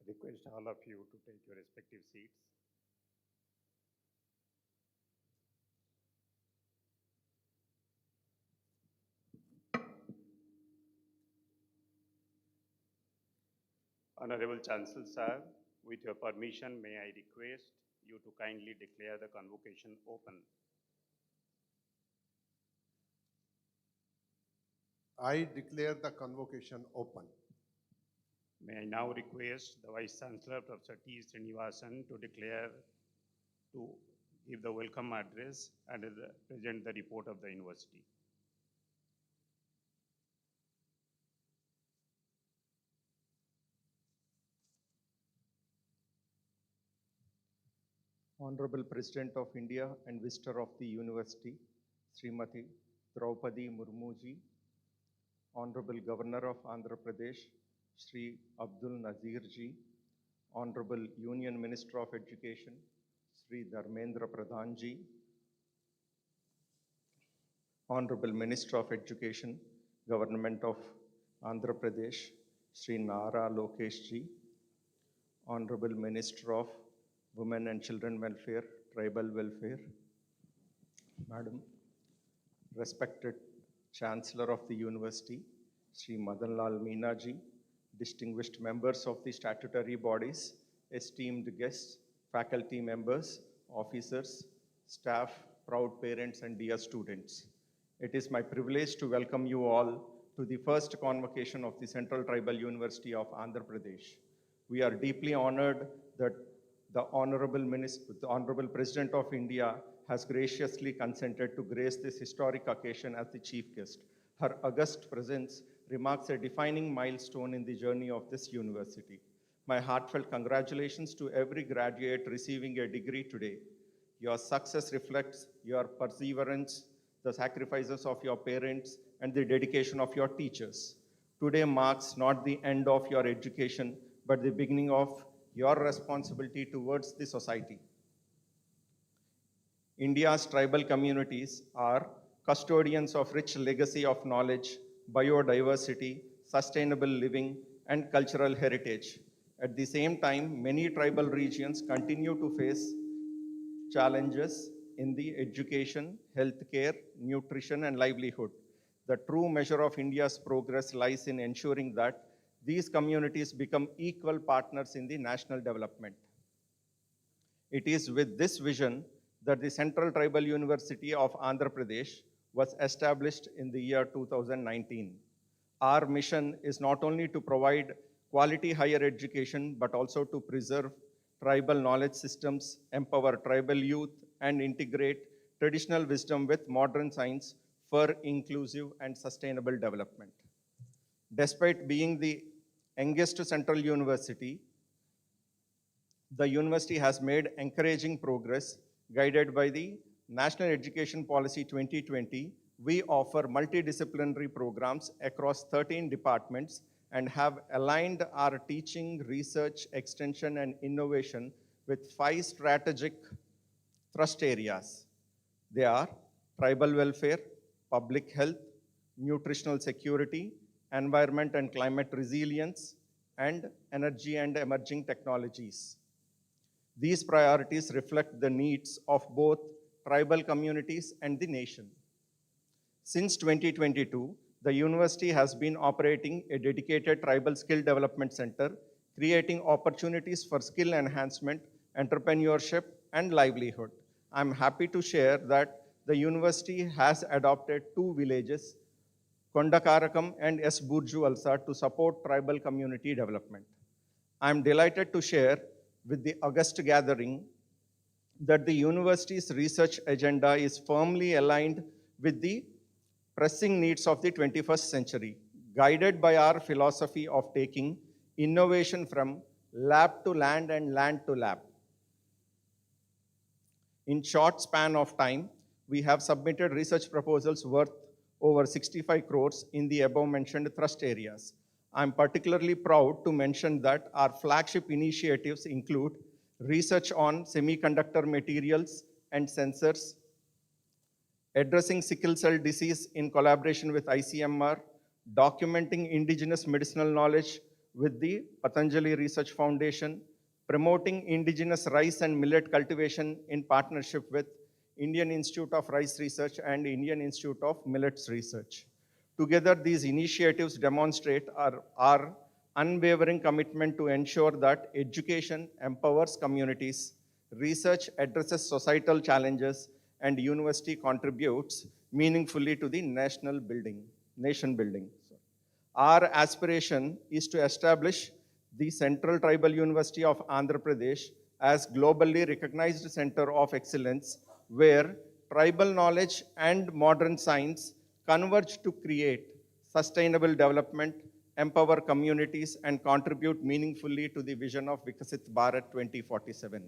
Request all of you to take your respective seats. Honorable Chancellor Sir, with your permission, may I request you to kindly declare the convocation open. I declare the convocation open. May I now request the Vice Chancellor, Professor T. Srinivasan, to give the welcome address and present the report of the university. Honorable President of India and Visitor of the University, Srimati Draupadi Murmuji, Honorable Governor of Andhra Pradesh, Sri Abdul Nazir Ji, Honorable Union Minister of Education, Sri Dharmendra Pradhan Ji, Honorable Minister of Education, Government of Andhra Pradesh, Sri Nara Lokesh Ji, Honorable Minister of Women and Children Welfare, Tribal Welfare, Madam, respected Chancellor of the University, Sri Madan Lal Meena Ji, distinguished members of the statutory bodies, esteemed guests, faculty members, officers, staff, proud parents, and dear students. It is my privilege to welcome you all to the first convocation of the Central Tribal University of Andhra Pradesh. We are deeply honored that the Honorable President of India has graciously consented to grace this historic occasion as the chief guest. Her august presence remarks a defining milestone in the journey of this university. My heartfelt congratulations to every graduate receiving a degree today. Your success reflects your perseverance, the sacrifices of your parents, and the dedication of your teachers. Today marks not the end of your education, but the beginning of your responsibility towards the society. India's tribal communities are custodians of rich legacy of knowledge, biodiversity, sustainable living, and cultural heritage. At the same time, many tribal regions continue to face challenges in the education, healthcare, nutrition, and livelihood. The true measure of India's progress lies in ensuring that these communities become equal partners in the national development. It is with this vision that the Central Tribal University of Andhra Pradesh was established in the year 2019. Our mission is not only to provide quality higher education, but also to preserve tribal knowledge systems, empower tribal youth, and integrate traditional wisdom with modern science for inclusive and sustainable development. Despite being the youngest central university, the university has made encouraging progress guided by the National Education Policy 2020 we offer multidisciplinary programs across 13 departments and have aligned our teaching, research, extension, and innovation with 5 strategic thrust areas. They are tribal welfare, public health, nutritional security, environment and climate resilience, and energy and emerging technologies. These priorities reflect the needs of both tribal communities and the nation. Since 2022, the university has been operating a dedicated tribal skill development center, creating opportunities for skill enhancement, entrepreneurship, and livelihood. I'm happy to share that the university has adopted 2 villages, Kondakarakam and S. Burju Alsa, to support tribal community development. I'm delighted to share with the August gathering that the university's research agenda is firmly aligned with the pressing needs of the 21st century, guided by our philosophy of taking innovation from lab to land and land to lab. In short span of time, we have submitted research proposals worth over 65 crores in the above mentioned thrust areas. I'm particularly proud to mention that our flagship initiatives include research on semiconductor materials and sensors, addressing sickle cell disease in collaboration with ICMR, documenting indigenous medicinal knowledge with the Patanjali Research Foundation, promoting indigenous rice and millet cultivation in partnership with Indian Institute of Rice Research and Indian Institute of Millets Research. Together, these initiatives demonstrate our unwavering commitment to ensure that education empowers communities, research addresses societal challenges, and university contributes meaningfully to the nation building. Our aspiration is to establish the Central Tribal University of Andhra Pradesh as globally recognized center of excellence where tribal knowledge and modern science converge to create sustainable development, empower communities, and contribute meaningfully to the vision of Vikasit Bharat 2047.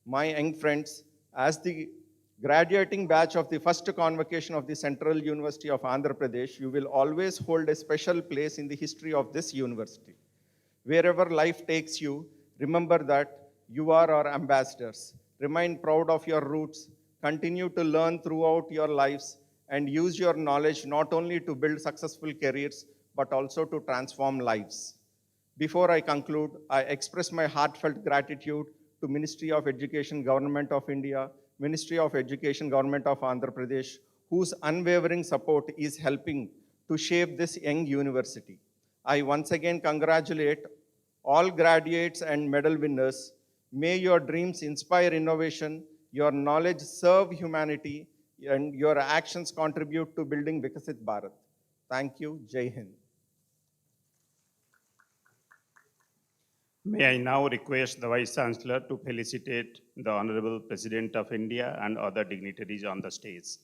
My young friends, as the graduating batch of the first convocation of the Central University of Andhra Pradesh, you will always hold a special place in the history of this university. Wherever life takes you, remember that you are our ambassadors. Remain proud of your roots, continue to learn throughout your lives, and use your knowledge not only to build successful careers, but also to transform lives. Before I conclude, I express my heartfelt gratitude to Ministry of Education, Government of India, Ministry of Education, Government of Andhra Pradesh, whose unwavering support is helping to shape this young university. I once again congratulate all graduates and medal winners. May your dreams inspire innovation, your knowledge serve humanity, and your actions contribute to building Vikasit Bharat. Thank you. Jai Hind. May I now request the Vice Chancellor to felicitate the Honorable President of India and other dignitaries on the stage.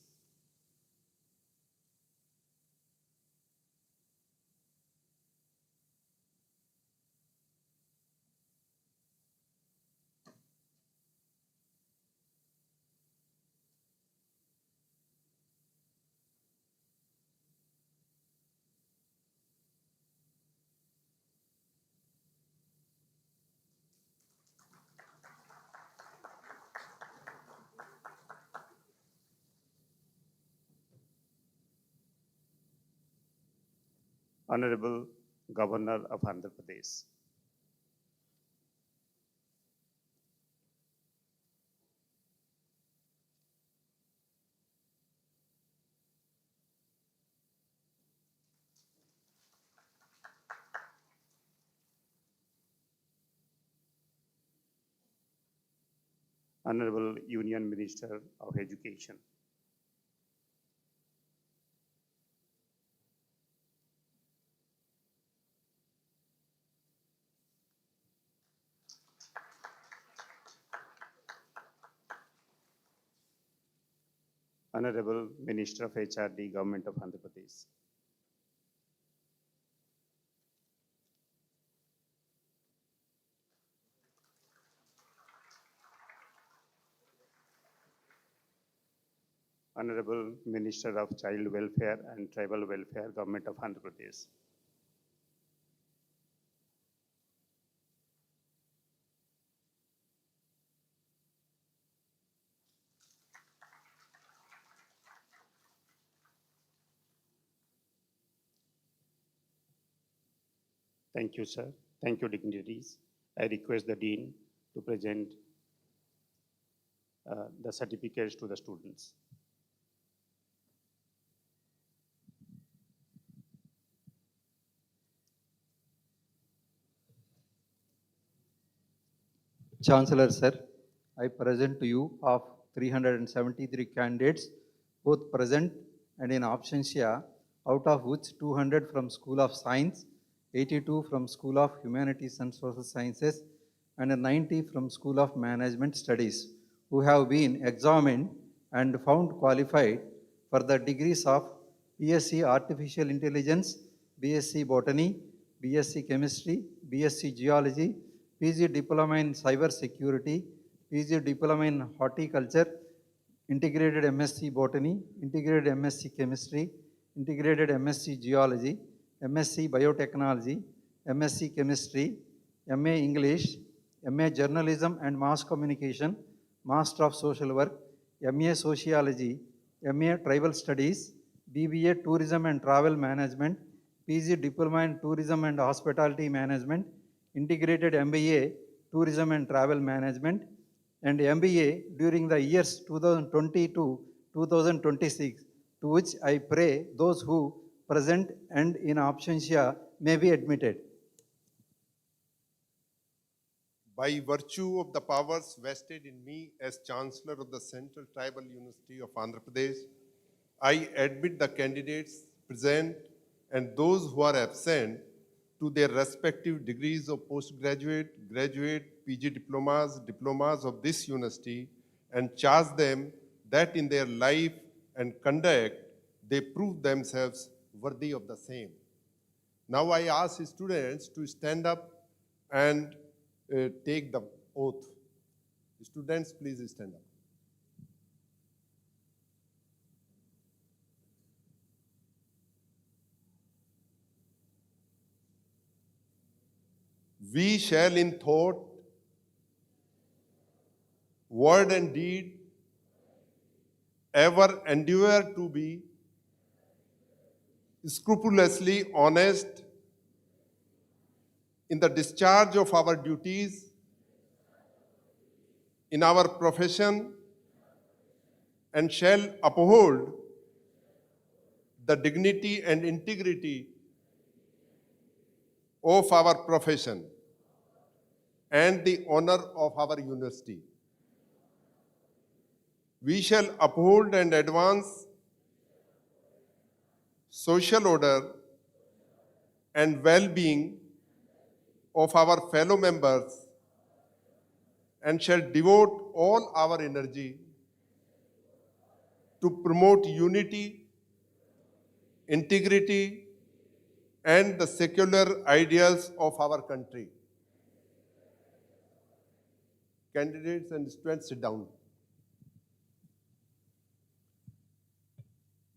Honorable Governor of Andhra Pradesh. Honorable Union Minister of Education. Honorable Minister of HRD, Government of Andhra Pradesh. Honorable Minister of Child Welfare and Tribal Welfare, Government of Andhra Pradesh. Thank you, sir. Thank you, dignitaries. I request the Dean to present the certificates to the students. Chancellor Sir, I present to you of 373 candidates, both present and in absentia, out of which 200 from School of Science, 82 from School of Humanities and Social Sciences, and 90 from School of Management Studies, who have been examined and found qualified for the degrees of BSc Artificial Intelligence, BSc Botany, BSc Chemistry, BSc Geology, PG Diploma in Cyber Security, PG Diploma in Horticulture, Integrated MSc Botany, Integrated MSc Chemistry, Integrated MSc Geology, MSc Biotechnology, MSc Chemistry, MA English, MA Journalism and Mass Communication, Master of Social Work, MA Sociology, MA Tribal Studies, BBA Tourism and Travel Management, PG Diploma in Tourism and Hospitality Management, Integrated MBA Tourism and Travel Management, and MBA during the years 2020 to 2026, to which I pray those who present and in absentia may be admitted. By virtue of the powers vested in me as Chancellor of the Central Tribal University of Andhra Pradesh, I admit the candidates present and those who are absent to their respective degrees of postgraduate, graduate, PG diplomas of this university, and charge them that in their life and conduct they prove themselves worthy of the same. Now I ask students to stand up and take the oath. Students, please stand up. We shall in thought, word and deed ever endeavor to be scrupulously honest in the discharge of our duties in our profession, and shall uphold the dignity and integrity of our profession and the honor of our university. We shall uphold and advance social order and well-being of our fellow members, and shall devote all our energy to promote unity, integrity, and the secular ideals of our country. Candidates and students, sit down.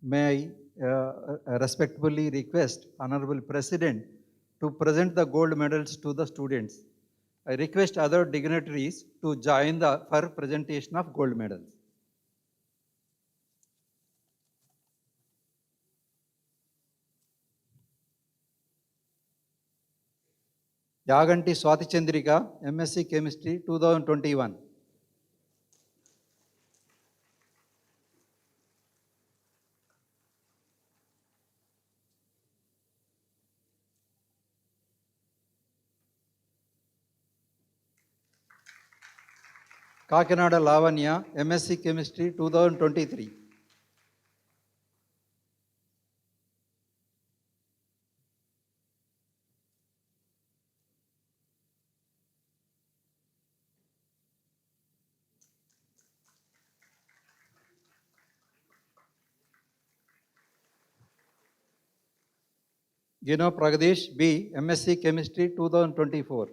May I respectfully request Honorable President to present the gold medals to the students. I request other dignitaries to join for presentation of gold medals. Yaganti Swati Chandrika, MSc Chemistry 2021. Kakinada Lavanya, MSc Chemistry 2023. Gino Pragadesh B, MSc Chemistry 2024.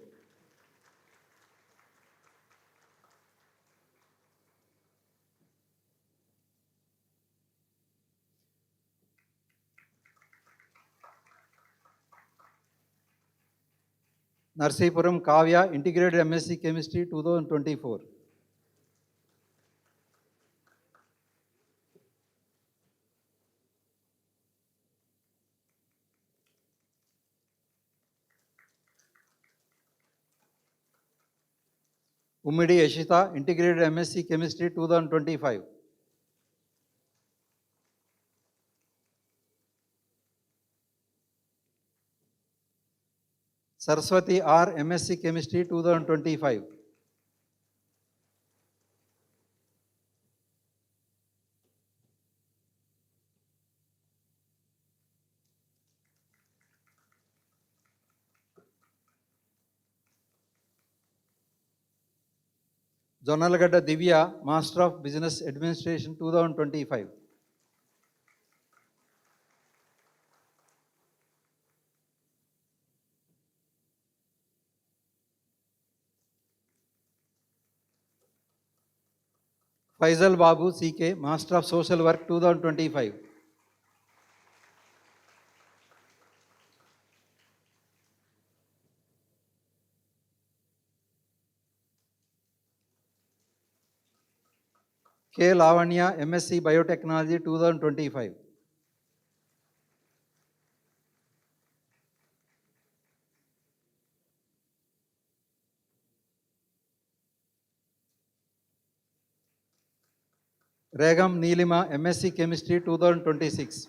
Narsipuram Kavya, Integrated MSc Chemistry 2024. Ummidi Yashita, Integrated MSc Chemistry 2025. Saraswati R, MSc Chemistry 2025. Jonalagada Divya, Master of Business Administration 2025. Faisal Babu CK, Master of Social Work 2025. K. Lavanya, MSc Biotechnology 2025. Regam Neelima, MSc Chemistry 2026.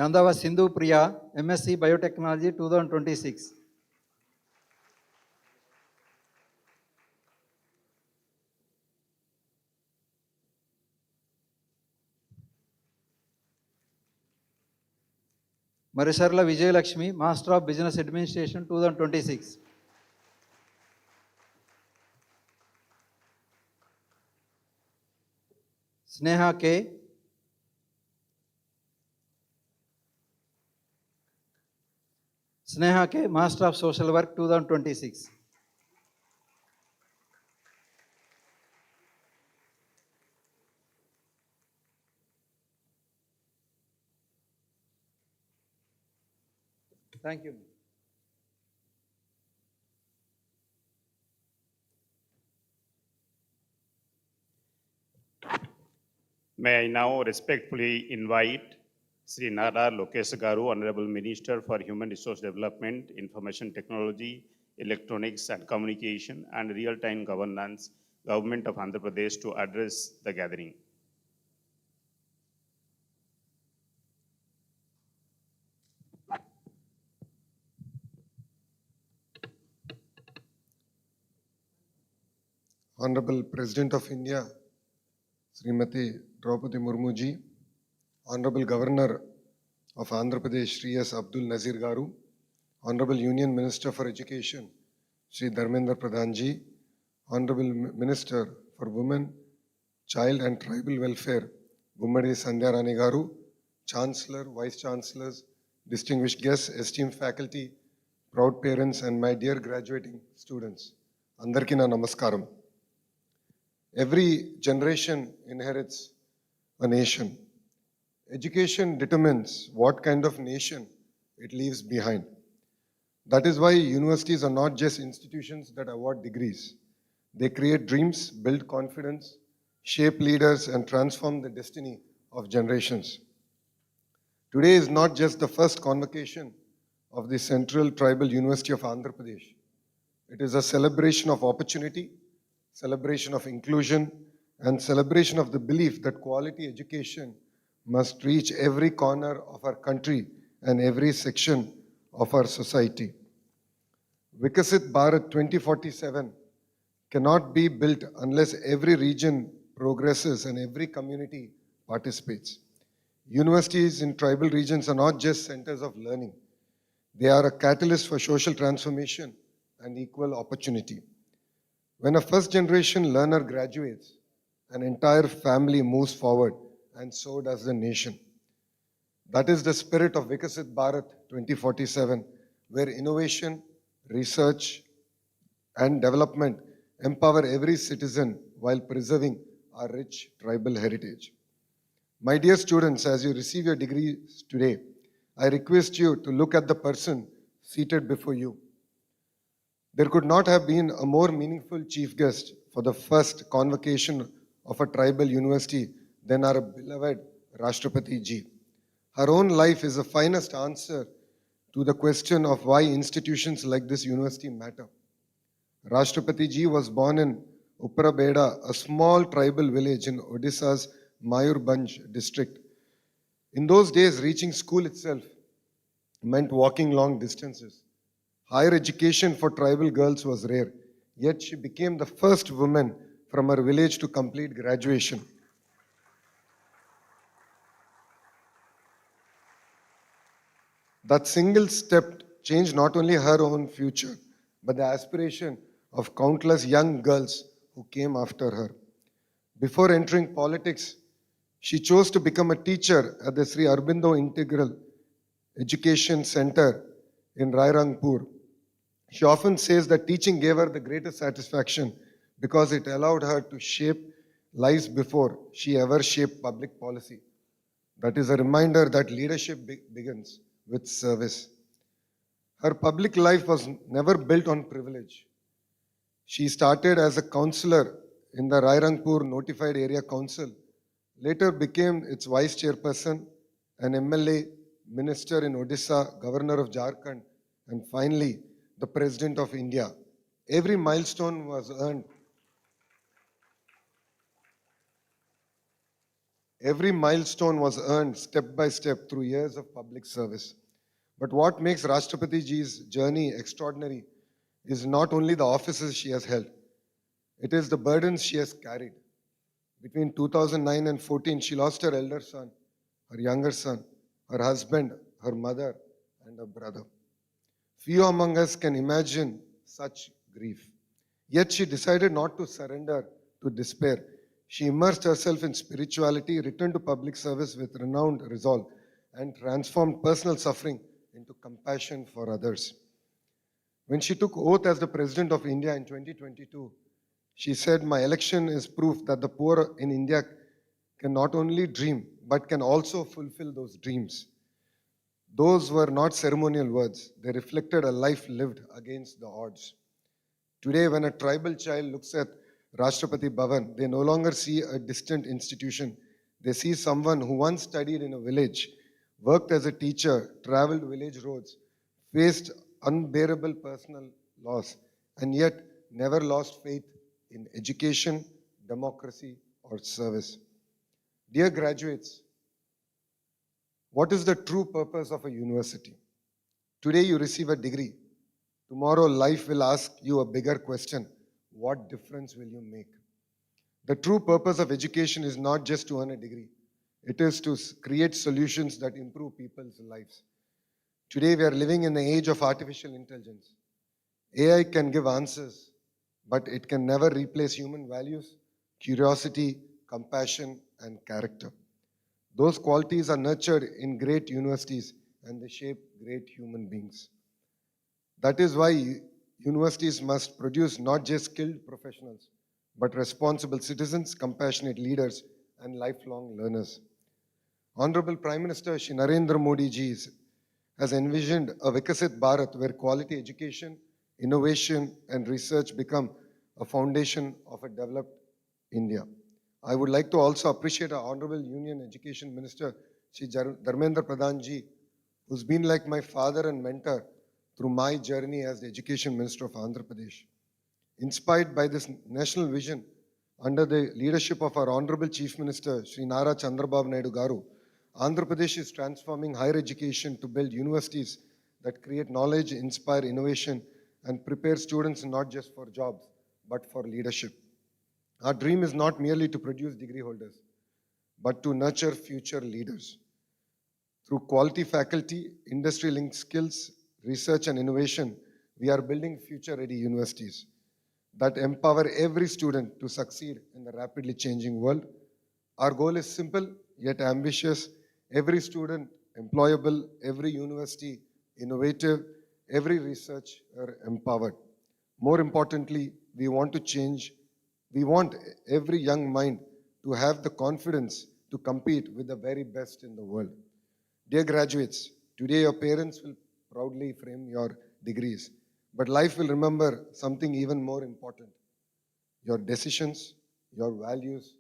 Yandava Sindhu Priya, MSc Biotechnology 2026. Marisharla Vijay Lakshmi, Master of Business Administration 2026. Sneha K. Sneha K, Master of Social Work 2026. Thank you. May I now respectfully invite Sri Nara Lokesh Garu, Honorable Minister for Human Resource Development, Information Technology, Electronics and Communication, and Real-Time Governance, Government of Andhra Pradesh, to address the gathering. Honorable President of India, Srimati Draupadi Murmu ji, Honorable Governor of Andhra Pradesh, Shri S. Abdul Nazir Garu, Honorable Union Minister for Education, Shri Dharmendra Pradhan ji, Honorable Minister for Women, Child and Tribal Welfare, Gummadi Sandhya Rani Garu, Chancellor, Vice Chancellors, distinguished guests, esteemed faculty, proud parents, and my dear graduating students. Andarki na namaskaram. Every generation inherits a nation. Education determines what kind of nation it leaves behind. That is why universities are not just institutions that award degrees. They create dreams, build confidence, shape leaders, and transform the destiny of generations. Today is not just the first convocation of the Central Tribal University of Andhra Pradesh. It is a celebration of opportunity, celebration of inclusion, and celebration of the belief that quality education must reach every corner of our country and every section of our society. Vikasit Bharat 2047 cannot be built unless every region progresses and every community participates. Universities in tribal regions are not just centers of learning. They are a catalyst for social transformation and equal opportunity. When a first-generation learner graduates, an entire family moves forward, and so does the nation. That is the spirit of Vikasit Bharat 2047, where innovation, research, and development empower every citizen while preserving our rich tribal heritage. My dear students, as you receive your degrees today, I request you to look at the person seated before you. There could not have been a more meaningful chief guest for the first convocation of a tribal university than our beloved Rashtrapati ji. Her own life is the finest answer to the question of why institutions like this university matter. Rashtrapati ji was born in Upparabeda, a small tribal village in Odisha's Mayurbhanj district. In those days, reaching school itself meant walking long distances. Higher education for tribal girls was rare, yet she became the first woman from her village to complete graduation. That single step changed not only her own future, but the aspiration of countless young girls who came after her. Before entering politics, she chose to become a teacher at the Sri Aurobindo Integral Education Center in Rairangpur. She often says that teaching gave her the greatest satisfaction because it allowed her to shape lives before she ever shaped public policy. That is a reminder that leadership begins with service. Her public life was never built on privilege. She started as a councillor in the Rairangpur Notified Area Council, later became its vice chairperson, an MLA, minister in Odisha, governor of Jharkhand, and finally, the President of India. Every milestone was earned. Every milestone was earned step by step through years of public service. But what makes Rashtrapati ji's journey extraordinary is not only the offices she has held, it is the burdens she has carried. Between 2009 and 14, she lost her elder son, her younger son, her husband, her mother, and her brother. Few among us can imagine such grief. Yet she decided not to surrender to despair. She immersed herself in spirituality, returned to public service with renowned resolve, and transformed personal suffering into compassion for others. When she took oath as the President of India in 2022, she said, "My election is proof that the poor in India can not only dream, but can also fulfill those dreams." Those were not ceremonial words. They reflected a life lived against the odds. Today, when a tribal child looks at Rashtrapati Bhavan, they no longer see a distant institution. They see someone who once studied in a village, worked as a teacher, traveled village roads, faced unbearable personal loss, and yet never lost faith in education, democracy, or service. Dear graduates, what is the true purpose of a university? Today you receive a degree. Tomorrow life will ask you a bigger question. What difference will you make? The true purpose of education is not just to earn a degree. It is to create solutions that improve people's lives. Today we are living in the age of artificial intelligence. AI can give answers, but it can never replace human values, curiosity, compassion, and character. Those qualities are nurtured in great universities and they shape great human beings. That is why universities must produce not just skilled professionals, but responsible citizens, compassionate leaders, and lifelong learners. Honorable Prime Minister Shri Narendra Modi ji has envisioned a Vikasit Bharat where quality education, innovation, and research become a foundation of a developed India. I would like to also appreciate our Honorable Union Education Minister, Shri Dharmendra Pradhan ji, who's been like my father and mentor through my journey as the Education Minister of Andhra Pradesh. Inspired by this national vision, under the leadership of our Honorable Chief Minister, Shri Nara Chandrababu Naidu Garu, Andhra Pradesh is transforming higher education to build universities that create knowledge, inspire innovation, and prepare students not just for jobs, but for leadership. Our dream is not merely to produce degree holders, but to nurture future leaders. Through quality faculty, industry-linked skills, research and innovation, we are building future-ready universities that empower every student to succeed in the rapidly changing world. Our goal is simple yet ambitious. Every student employable, every university innovative, every researcher empowered. More importantly, we want to change. We want every young mind to have the confidence to compete with the very best in the world. Dear graduates, today your parents will proudly frame your degrees, but life will remember something even more important: your decisions, your values,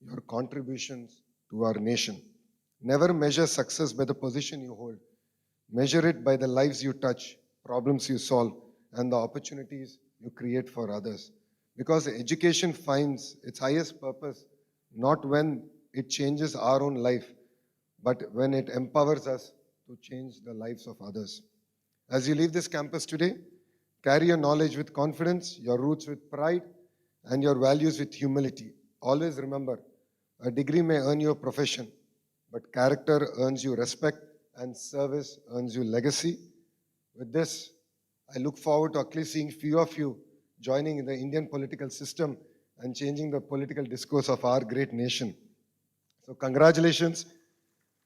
your contributions to our nation. Never measure success by the position you hold. Measure it by the lives you touch, problems you solve, and the opportunities you create for others. Because education finds its highest purpose not when it changes our own life, but when it empowers us to change the lives of others. As you leave this campus today, carry your knowledge with confidence, your roots with pride, and your values with humility. Always remember, a degree may earn you a profession, but character earns you respect and service earns you legacy. With this, I look forward to actually seeing few of you joining in the Indian political system and changing the political discourse of our great nation. So congratulations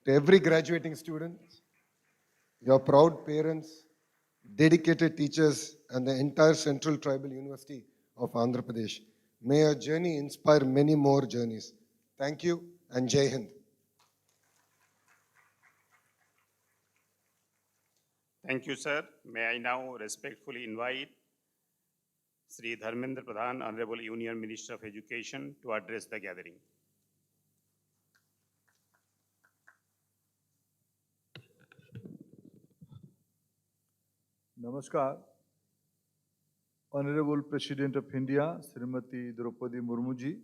to every graduating student, your proud parents, dedicated teachers, and the entire Central Tribal University of Andhra Pradesh. May your journey inspire many more journeys. Thank you and Jai Hind. Thank you, sir. May I now respectfully invite Sri Dharmendra Pradhan, Honorable Union Minister of Education, to address the gathering. Namaskar. Honorable President of India, Srimati Draupadi Murmu ji,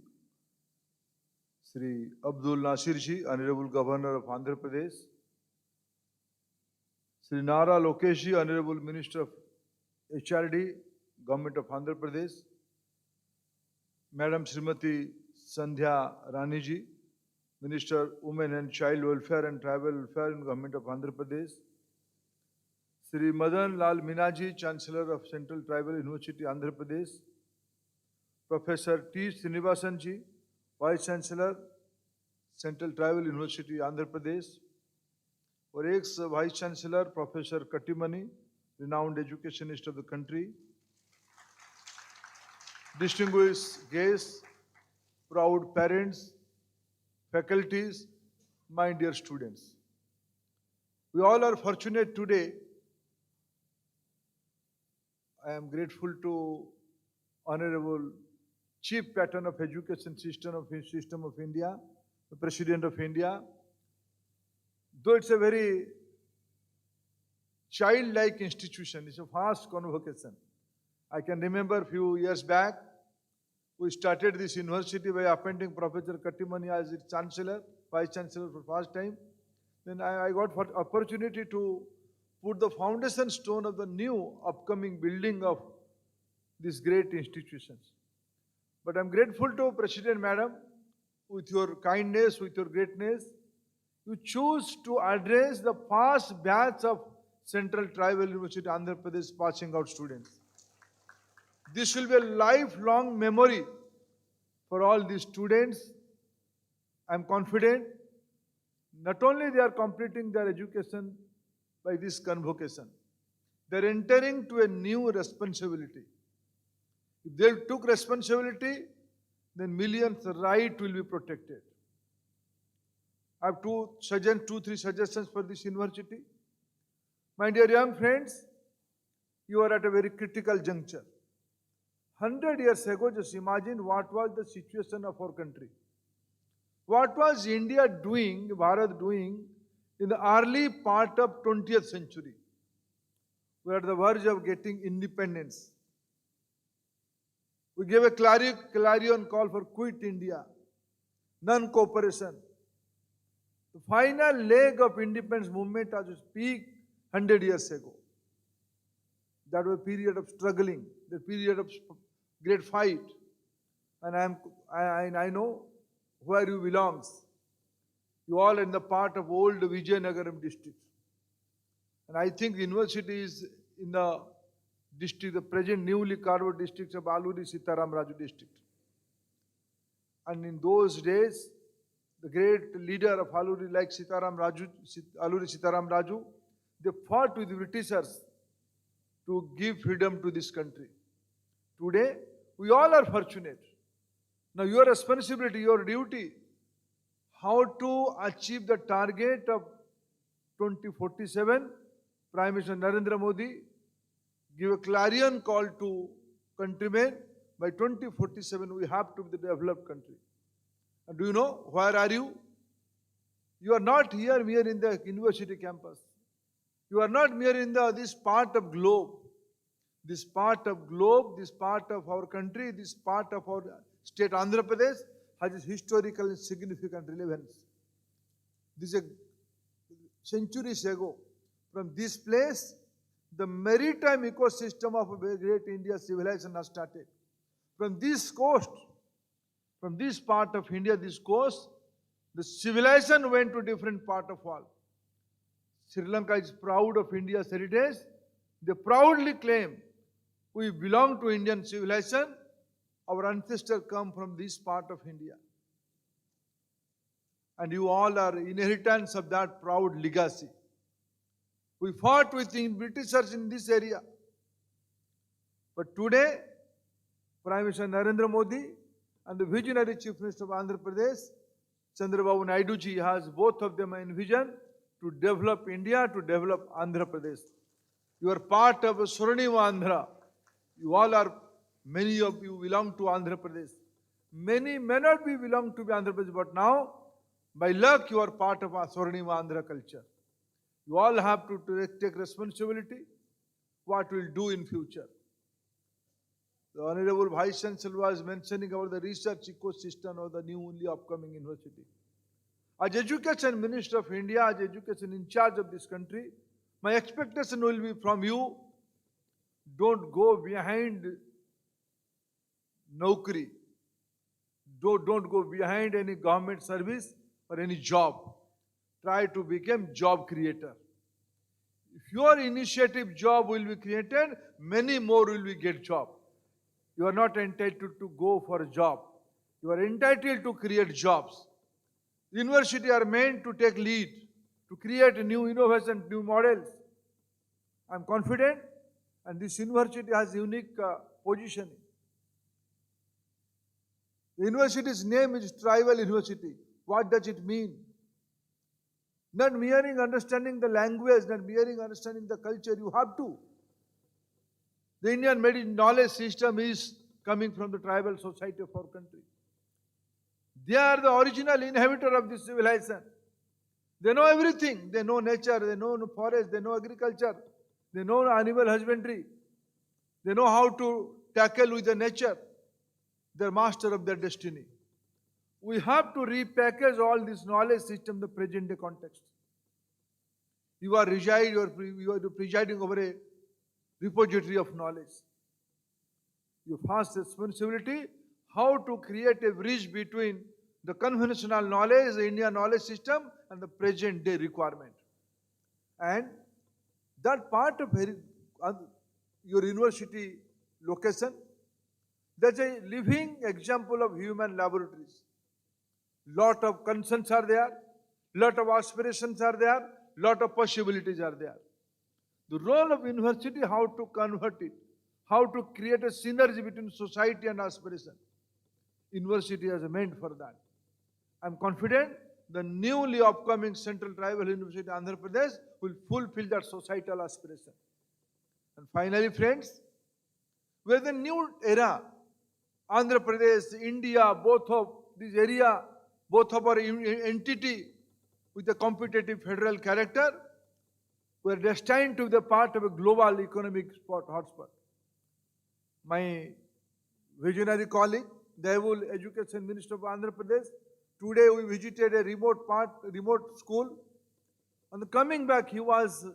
Sri Abdul Nasir ji, Honorable Governor of Andhra Pradesh, Sri Nara Lokesh ji, Honorable Minister of HRD, Government of Andhra Pradesh, Madam Srimati Sandhya Rani ji, Minister Women and Child Welfare and Tribal Welfare in Government of Andhra Pradesh, Sri Madan Lal Minaji, Chancellor of Central Tribal University, Andhra Pradesh, Professor T. Srinivasan ji, Vice Chancellor, Central Tribal University, Andhra Pradesh, और ex-Vice Chancellor, Professor Katimani, renowned educationist of the country, distinguished guests, proud parents, faculties, my dear students. We all are fortunate today. I am grateful to Honorable Chief Patron of Education System of India, the President of India. Though it's a very childlike institution, it's a vast convocation. I can remember a few years back, we started this university by appointing Professor Katimani as its Chancellor, Vice Chancellor for first time. Then I got opportunity to put the foundation stone of the new upcoming building of these great institutions. But I'm grateful to President Madam, with your kindness, with your greatness, you choose to address the first batch of Central Tribal University Andhra Pradesh passing out students. This will be a lifelong memory for all these students. I'm confident not only they are completing their education by this convocation, they're entering to a new responsibility. If they took responsibility, then millions' right will be protected. I have two, three suggestions for this university. My dear young friends, you are at a very critical juncture. 100 years ago, just imagine what was the situation of our country. What was India doing, Bharat doing, in the early part of 20th century? We are at the verge of getting independence. We gave a clarion call for quit India, non-cooperation. The final leg of independence movement as we speak 100 years ago. That was a period of struggling, the period of great fight. And I know where you belong. You all are in the part of old Vijayanagaram district. And I think the university is in the district, the present newly carved districts of Alluri Sitaram Raju district. And in those days, the great leader of Alluri, like Alluri Sitaram Raju, they fought with the Britishers to give freedom to this country, Today, we all are fortunate. Now your responsibility, your duty, how to achieve the target of 2047, Prime Minister Narendra Modi give a clarion call to countrymen, by 2047 we have to be the developed country. And do you know, where are you? You are not here mere in the university campus. You are not mere in this part of globe. This part of globe, this part of our country, this part of our state Andhra Pradesh has historical and significant relevance. This is centuries ago. From this place, the maritime ecosystem of a great India civilization has started. From this coast, from this part of India, this coast, the civilization went to different part of world. Sri Lanka is proud of India's heritage. They proudly claim we belong to Indian civilization. Our ancestors come from this part of India. And you all are inheritors of that proud legacy. We fought with the Britishers in this area. But today, Prime Minister Narendra Modi and the visionary Chief Minister of Andhra Pradesh, Chandrababu Naidu ji, has both of them envisioned to develop India, to develop Andhra Pradesh. You are part of a Swarnima Andhra. You all are, many of you belong to Andhra Pradesh. Many may not be belong to Andhra Pradesh, but now, by luck, you are part of our Swarnima Andhra culture. You all have to take responsibility, what we'll do in future. The Honorable Vice Chancellor was mentioning about the research ecosystem of the newly upcoming university. As Education Minister of India, as education in charge of this country, my expectation will be from you, don't go behind Naukri. Don't go behind any government service or any job. Try to become job creator. If your initiative job will be created, many more will be get job. You are not entitled to go for a job. You are entitled to create jobs. Universities are meant to take lead, to create new innovation, new models. I am confident, and this university has unique positioning. The university's name is Tribal University. What does it mean? Not merely understanding the language, not merely understanding the culture, you have to. The Indian knowledge system is coming from the tribal society of our country. They are the original inhabitor of this civilization. They know everything. They know nature, they know forest, they know agriculture, they know animal husbandry. They know how to tackle with the nature. They're master of their destiny. We have to repackage all this knowledge system in the present day context. You are presiding over a repository of knowledge. Your first responsibility, how to create a bridge between the conventional knowledge, the Indian knowledge system, and the present day requirement. And that part of your university location, that's a living example of human laboratories. Lot of concerns are there, lot of aspirations are there, lot of possibilities are there. The role of university, how to convert it, how to create a synergy between society and aspiration. University is meant for that. I am confident the newly upcoming Central Tribal University Andhra Pradesh will fulfill that societal aspiration. And finally, friends, we are the new era. Andhra Pradesh, India, both of this area, both of our entity with a competitive federal character, we are destined to be the part of a global economic hotspot. My visionary colleague, the able Education Minister of Andhra Pradesh, today we visited a remote school. And coming back, he was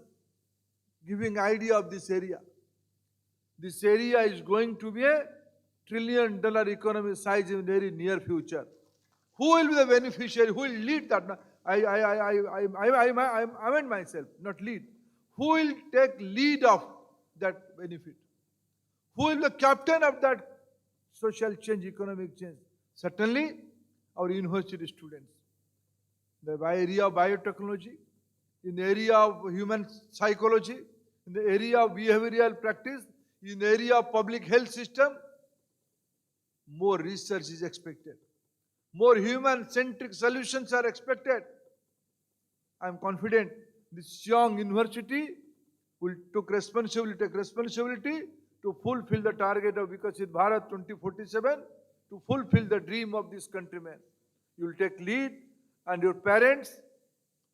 giving idea of this area. This area is going to be a $1 trillion economy size in very near future. Who will be the beneficiary? Who will lead that? I meant myself, not lead. Who will take lead of that benefit? Who will be the captain of that social change, economic change? Certainly, our university students. In the area of biotechnology, in the area of human psychology, in the area of behavioral practice, in the area of public health system, more research is expected. More human-centric solutions are expected. I am confident this young university will take responsibility to fulfill the target of Vikasit Bharat 2047, to fulfill the dream of this countrymen. You will take lead, and your parents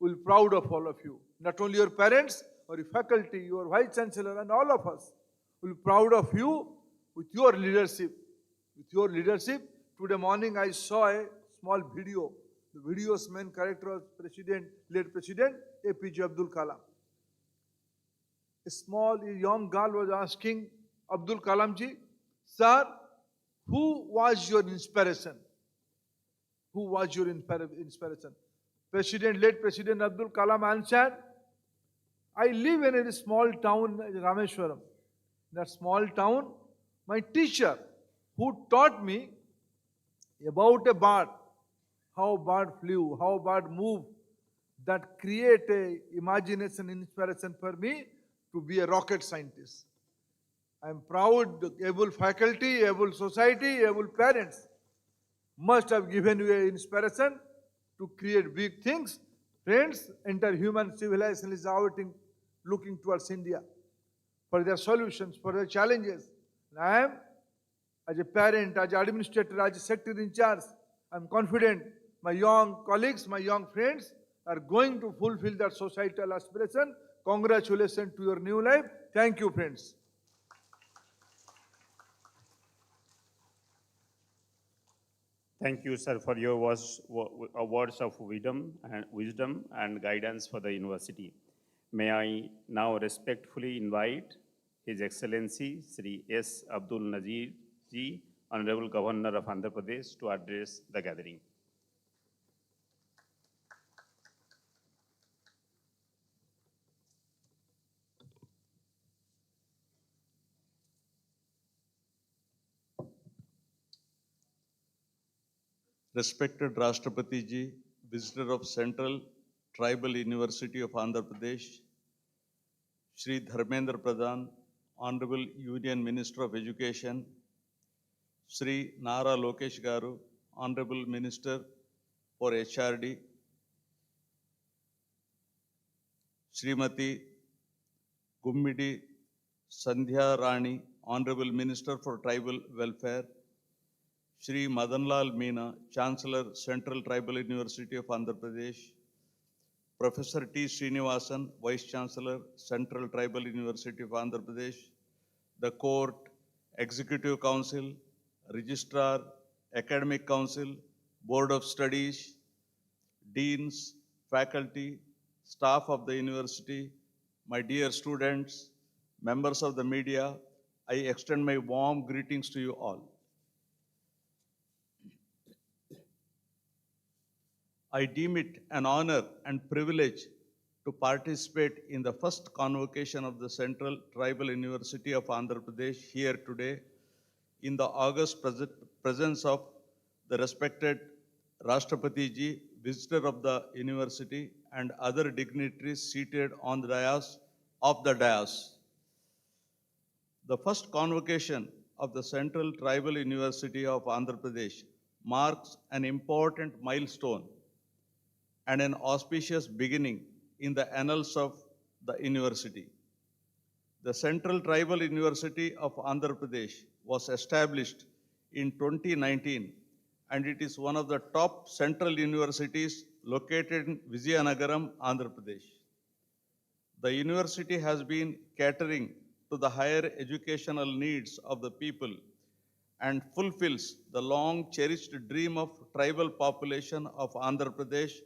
will be proud of all of you. Not only your parents, or your faculty, your vice chancellor, and all of us will be proud of you with your leadership. With your leadership, today morning I saw a small video. The video's main character was late President APJ Abdul Kalam. A young girl was asking Abdul Kalam ji, "Sir, who was your inspiration? Who was your inspiration?" Late President Abdul Kalam answered, "I live in a small town, Rameshwaram. In that small town, my teacher who taught me about a bird, how bird flew, how bird moved, that create a imagination, inspiration for me to be a rocket scientist. I am proud, able faculty, able society, able parents must have given you an inspiration to create big things." Friends, entire human civilization is looking towards India for their solutions, for their challenges. And I am, as a parent, as an administrator, as a secretary in charge, I am confident my young colleagues, my young friends are going to fulfill that societal aspiration. Congratulations to your new life. Thank you, friends. Thank you, sir, for your words of wisdom and guidance for the university. May I now respectfully invite His Excellency Sri S. Abdul Nazir Ji, Honorable Governor of Andhra Pradesh, to address the gathering. Respected Rashtrapati Ji, Visitor of Central Tribal University of Andhra Pradesh, Shri Dharmendra Pradhan, Honorable Union Minister of Education, Shri Nara Lokesh Garu, Honorable Minister for HRD, Srimati Gummidi Sandhya Rani, Honorable Minister for Tribal Welfare, Shri Madanlal Meena, Chancellor, Central Tribal University of Andhra Pradesh, Professor T. Srinivasan, Vice Chancellor, Central Tribal University of Andhra Pradesh, the Court, Executive Council, Registrar, Academic Council, Board of Studies, Deans, Faculty, staff of the university, my dear students, members of the media, I extend my warm greetings to you all. I deem it an honor and privilege to participate in the first convocation of the Central Tribal University of Andhra Pradesh here today in the august presence of the respected Rashtrapati Ji, Visitor of the University, and other dignitaries seated on the dais. The first convocation of the Central Tribal University of Andhra Pradesh marks an important milestone and an auspicious beginning in the annals of the university. The Central Tribal University of Andhra Pradesh was established in 2019, and it is one of the top central universities located in Vizianagaram, Andhra Pradesh. The university has been catering to the higher educational needs of the people and fulfills the long cherished dream of tribal population of Andhra Pradesh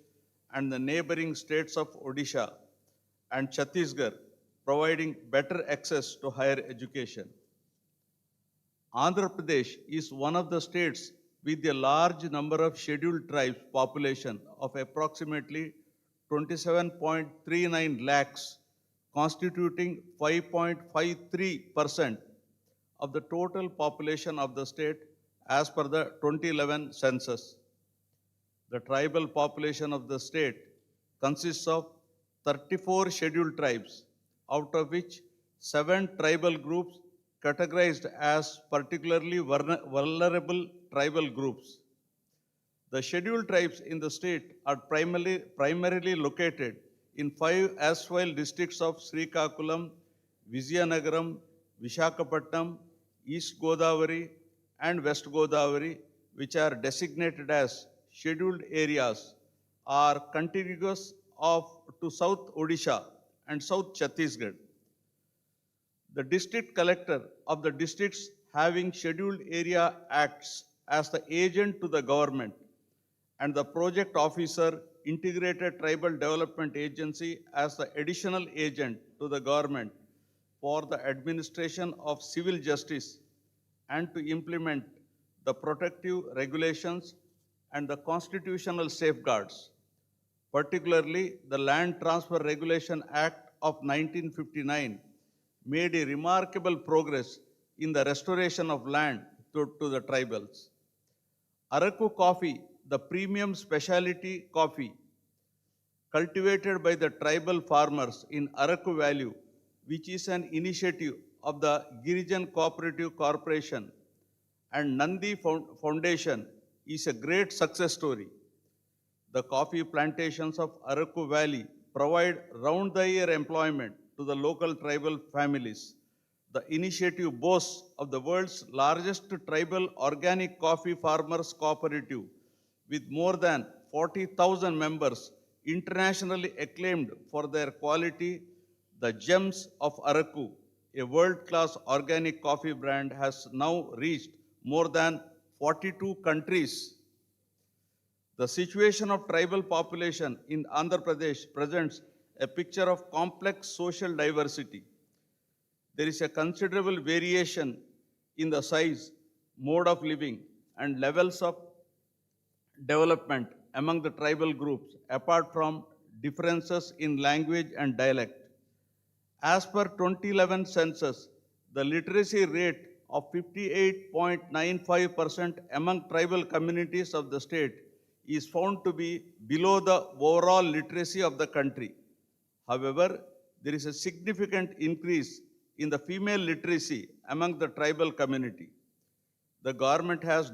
and the neighboring states of Odisha and Chhattisgarh, providing better access to higher education. Andhra Pradesh is one of the states with a large number of scheduled tribes population of approximately 27.39 lakhs, constituting 5.53% of the total population of the state as per the 2011 census. The tribal population of the state consists of 34 scheduled tribes, out of which 7 tribal groups categorized as particularly vulnerable tribal groups. The scheduled tribes in the state are primarily located in 5 erstwhile districts of Srikakulam, Vizianagaram, Visakhapatnam, East Godavari, and West Godavari, which are designated as scheduled areas, are contiguous to South Odisha and South Chhattisgarh. The district collector of the districts having scheduled area acts as the agent to the government, and the project officer, Integrated Tribal Development Agency, as the additional agent to the government for the administration of civil justice and to implement the protective regulations and the constitutional safeguards. Particularly, the Land Transfer Regulation Act of 1959 made a remarkable progress in the restoration of land to the tribals. Araku coffee, the premium specialty coffee cultivated by the tribal farmers in Araku Valley, which is an initiative of the Girijan Cooperative Corporation and Nandi Foundation, is a great success story. The coffee plantations of Araku Valley provide round-the-year employment to the local tribal families. The initiative boasts of the world's largest tribal organic coffee farmers cooperative with more than 40,000 members, internationally acclaimed for their quality. The Gems of Araku, a world-class organic coffee brand, has now reached more than 42 countries. The situation of tribal population in Andhra Pradesh presents a picture of complex social diversity. There is a considerable variation in the size, mode of living, and levels of development among the tribal groups, apart from differences in language and dialect. As per 2011 census, the literacy rate of 58.95% among tribal communities of the state is found to be below the overall literacy of the country. However, there is a significant increase in the female literacy among the tribal community. The government has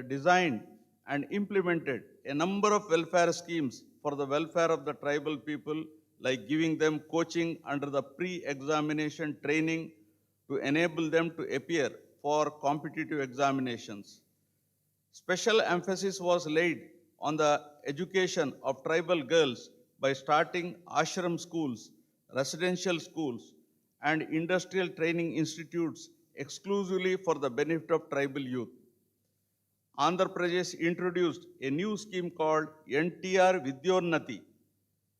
designed and implemented a number of welfare schemes for the welfare of the tribal people, like giving them coaching under the pre-examination training to enable them to appear for competitive examinations. Special emphasis was laid on the education of tribal girls by starting ashram schools, residential schools, and industrial training institutes exclusively for the benefit of tribal youth. Andhra Pradesh introduced a new scheme called NTR Vidyonnati,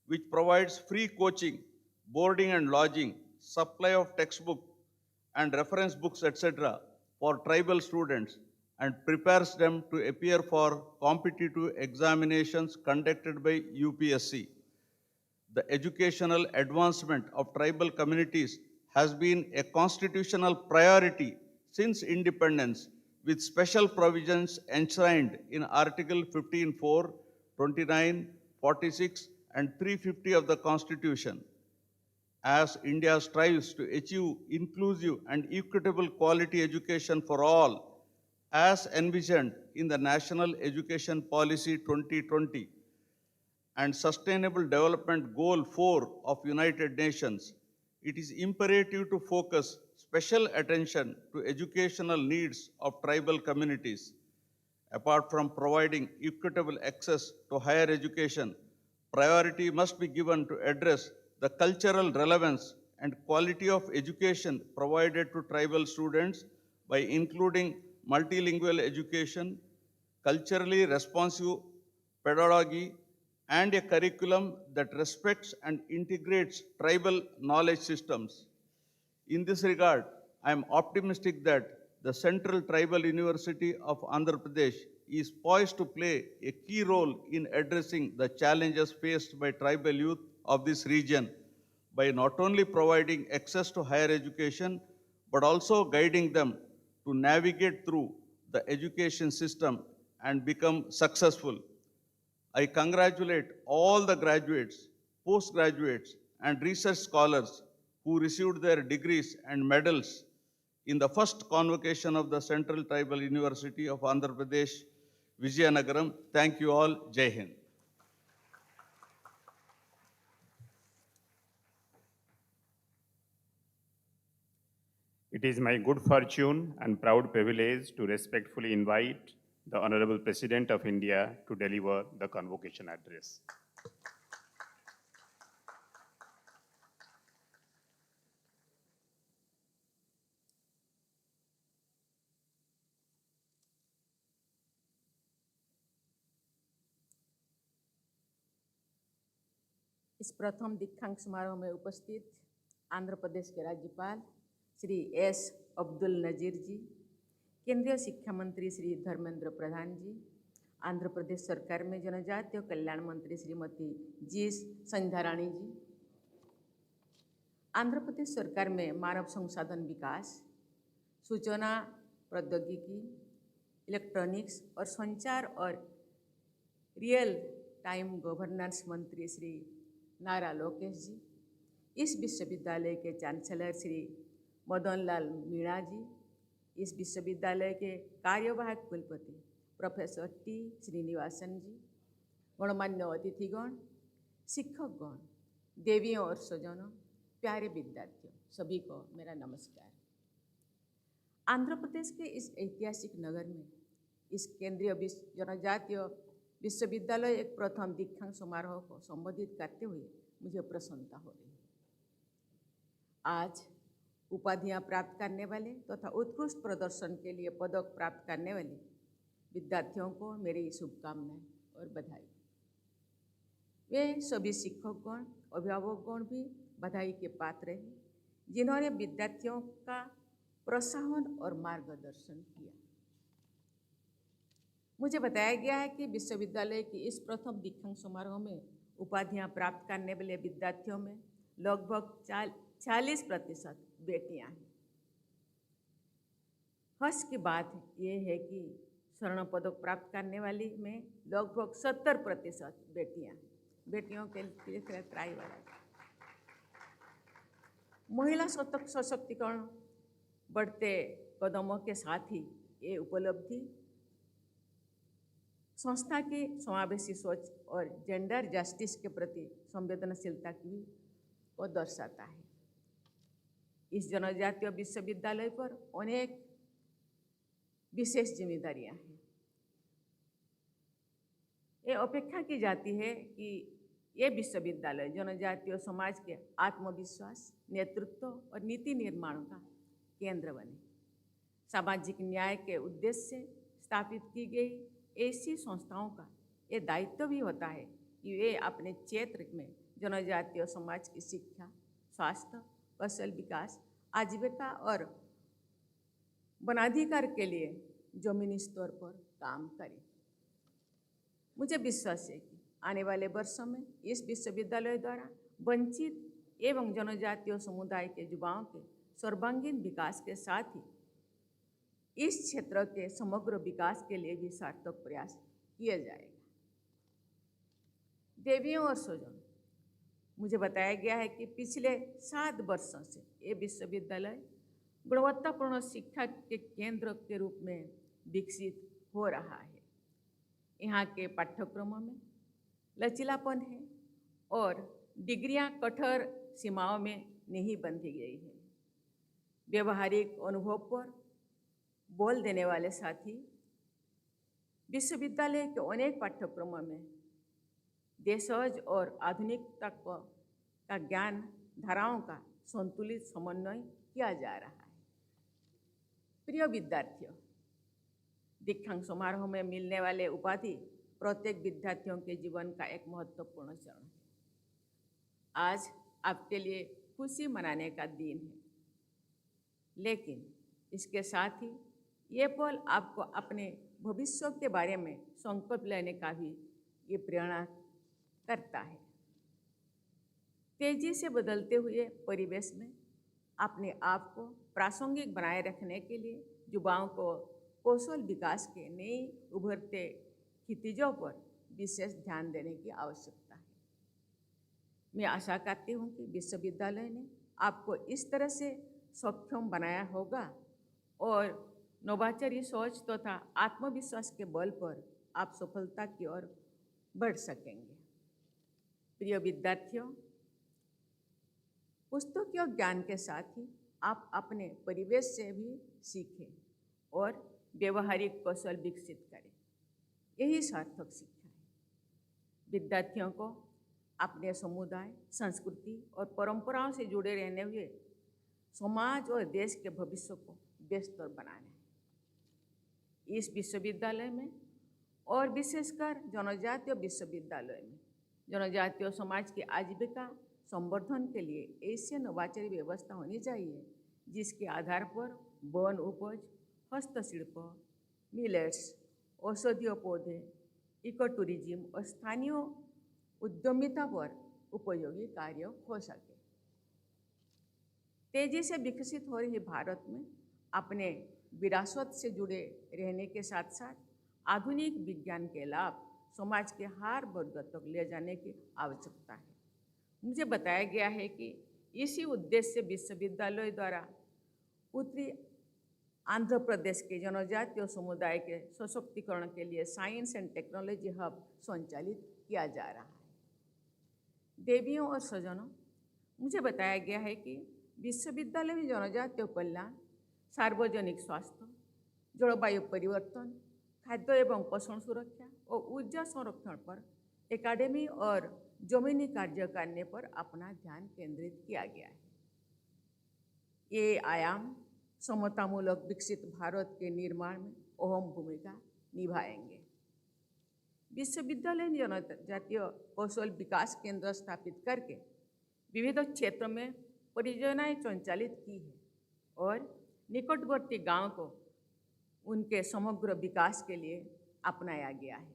which provides free coaching, boarding and lodging, supply of textbook and reference books, etc. for tribal students, and prepares them to appear for competitive examinations conducted by UPSC. The educational advancement of tribal communities has been a constitutional priority since independence, with special provisions enshrined in Article 15(4), 29, 46, and 350 of the Constitution. As India strives to achieve inclusive and equitable quality education for all, as envisioned in the National Education Policy 2020 and Sustainable Development Goal 4 of United Nations, it is imperative to focus special attention to educational needs of tribal communities. Apart from providing equitable access to higher education, priority must be given to address the cultural relevance and quality of education provided to tribal students by including multilingual education, culturally responsive pedagogy, and a curriculum that respects and integrates tribal knowledge systems. In this regard, I am optimistic that the Central Tribal University of Andhra Pradesh is poised to play a key role in addressing the challenges faced by tribal youth of this region by not only providing access to higher education, but also guiding them to navigate through the education system and become successful. I congratulate all the graduates, postgraduates, and research scholars who received their degrees and medals in the first convocation of the Central Tribal University of Andhra Pradesh, Vizianagaram. Thank you all. Jai Hind. It is my good fortune and proud privilege to respectfully invite the Honorable President of India to deliver the convocation address. इस प्रथम दीक्षांत समारोह में उपस्थित आंध्र प्रदेश के राज्यपाल Shri S Abdul Nazeer जी, केंद्रीय शिक्षा मंत्री श्री धर्मेंद्र प्रधान जी, आंध्र प्रदेश सरकार में जनजातीय कल्याण मंत्री श्रीमती जी संध्या रानी जी, आंध्र प्रदेश सरकार में मानव संसाधन विकास, सूचना प्रौद्योगिकी, इलेक्ट्रॉनिक्स और संचार और रियल टाइम गवर्नेंस मंत्री श्री नारा लोकेश जी, इस विश्वविद्यालय के चांसलर श्री मदन लाल मीणा जी, इस विश्वविद्यालय के कार्यवाहक कुलपति प्रोफेसर टी श्रीनिवासन जी, गणमान्य अतिथिगण, शिक्षकगण, देवियों और स्वजनों, प्यारे विद्यार्थियों, सभी को मेरा नमस्कार। आंध्र प्रदेश के इस ऐतिहासिक नगर में इस केंद्रीय जनजातीय विश्वविद्यालय एक प्रथम दीक्षांत समारोह को संबोधित करते हुए मुझे प्रसन्नता हो रही है। आज उपाधियां प्राप्त करने वाले तथा उत्कृष्ट प्रदर्शन के लिए पदक प्राप्त करने वाले विद्यार्थियों को मेरी शुभकामनाएं और बधाई। वे सभी शिक्षकगण, अभिभावकगण भी बधाई के पात्र हैं, जिन्होंने विद्यार्थियों का प्रोत्साहन और मार्गदर्शन किया। मुझे बताया गया है कि विश्वविद्यालय की इस प्रथम दीक्षांत समारोह में उपाधियां प्राप्त करने वाले विद्यार्थियों में लगभग 40% बेटियां हैं। हर्ष की बात यह है कि स्वर्ण पदक प्राप्त करने वाली में लगभग 70% बेटियां हैं। बेटियों के लिए त्राई वाला महिला सशक्तिकरण बढ़ते कदमों के साथ ही ये उपलब्धि संस्था की समावेशी सोच और जेंडर जस्टिस के प्रति संवेदनशीलता की को दर्शाता है। इस जनजातीय विश्वविद्यालय पर अनेक विशेष जिम्मेदारियां हैं। ये अपेक्षा की जाती है कि ये विश्वविद्यालय जनजातीय समाज के आत्मविश्वास, नेतृत्व और नीति निर्माण का केंद्र बने। सामाजिक न्याय के उद्देश्य से स्थापित की गई ऐसी संस्थाओं का ये दायित्व भी होता है कि वे अपने क्षेत्र में जनजातीय समाज की शिक्षा, स्वास्थ्य, कौशल विकास, आजीविका और वनाधिकार के लिए जमीनी स्तर पर काम करें। मुझे विश्वास है कि आने वाले वर्षों में इस विश्वविद्यालय द्वारा वंचित एवं जनजातीय समुदाय के युवाओं के सर्वांगीण विकास के साथ ही इस क्षेत्र के समग्र विकास के लिए भी सार्थक प्रयास किया जाएगा। देवियों और स्वजन, मुझे बताया गया है कि पिछले 7 वर्षों से ये विश्वविद्यालय गुणवत्तापूर्ण शिक्षा के केंद्र के रूप में विकसित हो रहा है। यहाँ के पाठ्यक्रमों में लचीलापन है और डिग्रियाँ कठोर सीमाओं में नहीं बंधी गई है। व्यवहारिक अनुभव पर बोल देने वाले साथी विश्वविद्यालय के अनेक पाठ्यक्रमों में देशज और आधुनिकता का ज्ञान धाराओं का संतुलित समन्वय किया जा रहा है। प्रिय विद्यार्थियों, दीक्षांत समारोह में मिलने वाले उपाधि प्रत्येक विद्यार्थियों के जीवन का एक महत्वपूर्ण चरण है। आज आपके लिए खुशी मनाने का दिन है, लेकिन इसके साथ ही ये पल आपको अपने भविष्य के बारे में संकल्प लेने का भी ये प्रेरणा करता है। तेजी से बदलते हुए परिवेश में अपने आप को प्रासंगिक बनाए रखने के लिए युवाओं को कौशल विकास के नए उभरते क्षितिजों पर विशेष ध्यान देने की आवश्यकता है। मैं आशा करती हूँ कि विश्वविद्यालय ने आपको इस तरह से सक्षम बनाया होगा और नवाचारी सोच तथा आत्मविश्वास के बल पर आप सफलता की ओर बढ़ सकेंगे। प्रिय विद्यार्थियों, पुस्तकीय ज्ञान के साथ ही आप अपने परिवेश से भी सीखें और व्यवहारिक कौशल विकसित करें। यही सार्थक शिक्षा है। विद्यार्थियों को अपने समुदाय, संस्कृति और परंपराओं से जुड़े रहने हुए समाज और देश के भविष्य को बेहतर बनाना है। इस विश्वविद्यालय में और विशेषकर जनजातीय विश्वविद्यालय में जनजातीय समाज की आजीविका संवर्धन के लिए ऐसी नवाचारी व्यवस्था होनी चाहिए जिसके आधार पर वन उपज, हस्तशिल्प, मिलेट्स, औषधीय पौधे, इको टूरिज्म और स्थानीय उद्यमिता पर उपयोगी कार्य हो सके। तेजी से विकसित हो रही भारत में अपने विरासत से जुड़े रहने के साथ साथ आधुनिक विज्ञान के लाभ समाज के हर वर्ग तक ले जाने की आवश्यकता है। मुझे बताया गया है कि इसी उद्देश्य से विश्वविद्यालय द्वारा उत्तरी आंध्र प्रदेश के जनजातीय समुदाय के सशक्तिकरण के लिए साइंस एंड टेक्नोलॉजी हब संचालित किया जा रहा है। देवियों और स्वजनों, मुझे बताया गया है कि विश्वविद्यालय में जनजातीय कल्याण, सार्वजनिक स्वास्थ्य, जलवायु परिवर्तन, खाद्य एवं पोषण सुरक्षा और ऊर्जा संरक्षण पर एकेडमी और जमीनी कार्य करने पर अपना ध्यान केंद्रित किया गया है। ये आयाम समतामूलक विकसित भारत के निर्माण में अहम भूमिका निभाएंगे। विश्वविद्यालय ने जनजातीय कौशल विकास केंद्र स्थापित करके विविध क्षेत्रों में परियोजनाएं संचालित की है और निकटवर्ती गांव को उनके समग्र विकास के लिए अपनाया गया है।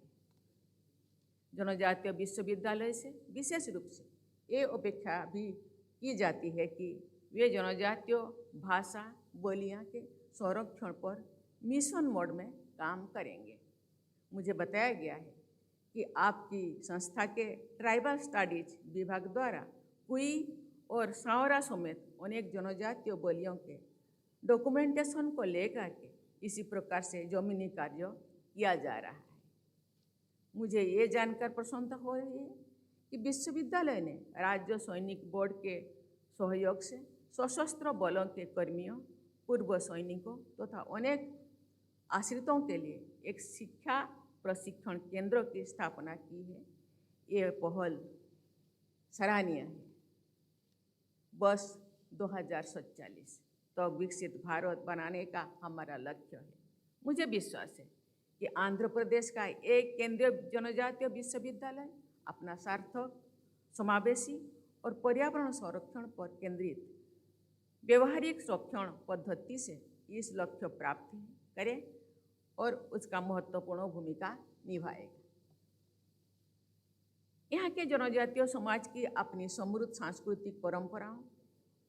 जनजातीय विश्वविद्यालय से विशेष रूप से ये अपेक्षा भी की जाती है कि वे जनजातीय भाषा बोलियां के संरक्षण पर मिशन मोड में काम करेंगे। मुझे बताया गया है कि आपकी संस्था के ट्राइबल स्टडीज विभाग द्वारा कुई और सावरा समेत अनेक जनजातीय बोलियों के डॉक्यूमेंटेशन को लेकर के इसी प्रकार से जमीनी कार्य किया जा रहा है। मुझे ये जानकर प्रसन्नता हो रही है कि विश्वविद्यालय ने राज्य सैनिक बोर्ड के सहयोग से सशस्त्र बलों के कर्मियों, पूर्व सैनिकों तथा अनेक आश्रितों के लिए एक शिक्षा प्रशिक्षण केंद्र की स्थापना की है। ये पहल सराहनीय है। बस 2047 तो विकसित भारत बनाने का हमारा लक्ष्य है। मुझे विश्वास है कि आंध्र प्रदेश का एक केंद्रीय जनजातीय विश्वविद्यालय अपना सार्थक, समावेशी और पर्यावरण संरक्षण पर केंद्रित व्यवहारिक संरक्षण पद्धति से इस लक्ष्य प्राप्त करे और उसका महत्वपूर्ण भूमिका निभाएगा। यहाँ के जनजातीय समाज की अपनी समृद्ध सांस्कृतिक परंपराओं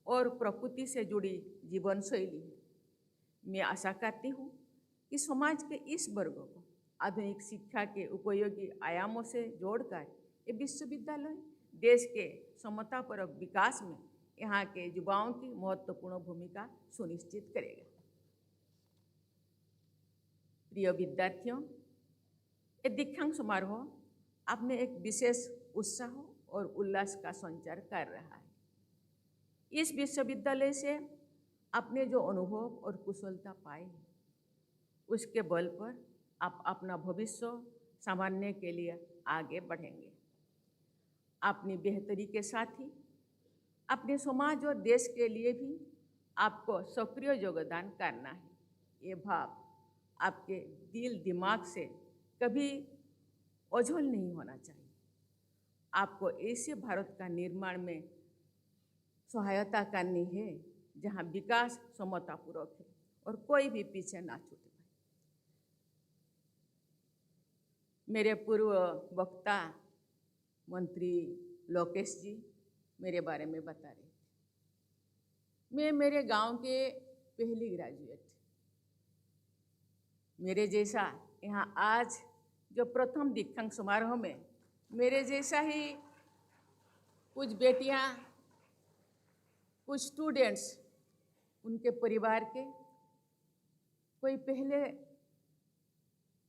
और प्रकृति से जुड़ी जीवन शैली है। मैं आशा करती हूँ कि समाज के इस वर्ग को आधुनिक शिक्षा के उपयोगी आयामों से जोड़कर ये विश्वविद्यालय देश के समतापरक विकास में यहाँ के युवाओं की महत्वपूर्ण भूमिका सुनिश्चित करेगा। प्रिय विद्यार्थियों, ये दीक्षांत समारोह आप में एक विशेष उत्साह और उल्लास का संचार कर रहा है। इस विश्वविद्यालय से आपने जो अनुभव और कुशलता पाई है, उसके बल पर आप अपना भविष्य संभालने के लिए आगे बढ़ेंगे। अपनी बेहतरी के साथ ही अपने समाज और देश के लिए भी आपको सक्रिय योगदान करना है। ये भाव आपके दिल दिमाग से कभी ओझल नहीं होना चाहिए। आपको ऐसे भारत का निर्माण में सहायता करनी है जहाँ विकास समतापूर्वक है और कोई भी पीछे ना छूटे। मेरे पूर्व वक्ता मंत्री लोकेश जी मेरे बारे में बता रहे थे। मैं मेरे गांव के पहली ग्रेजुएट, मेरे जैसा यहाँ आज जो प्रथम दीक्षांत समारोह में मेरे जैसा ही कुछ बेटियाँ, कुछ स्टूडेंट्स, उनके परिवार के कोई पहले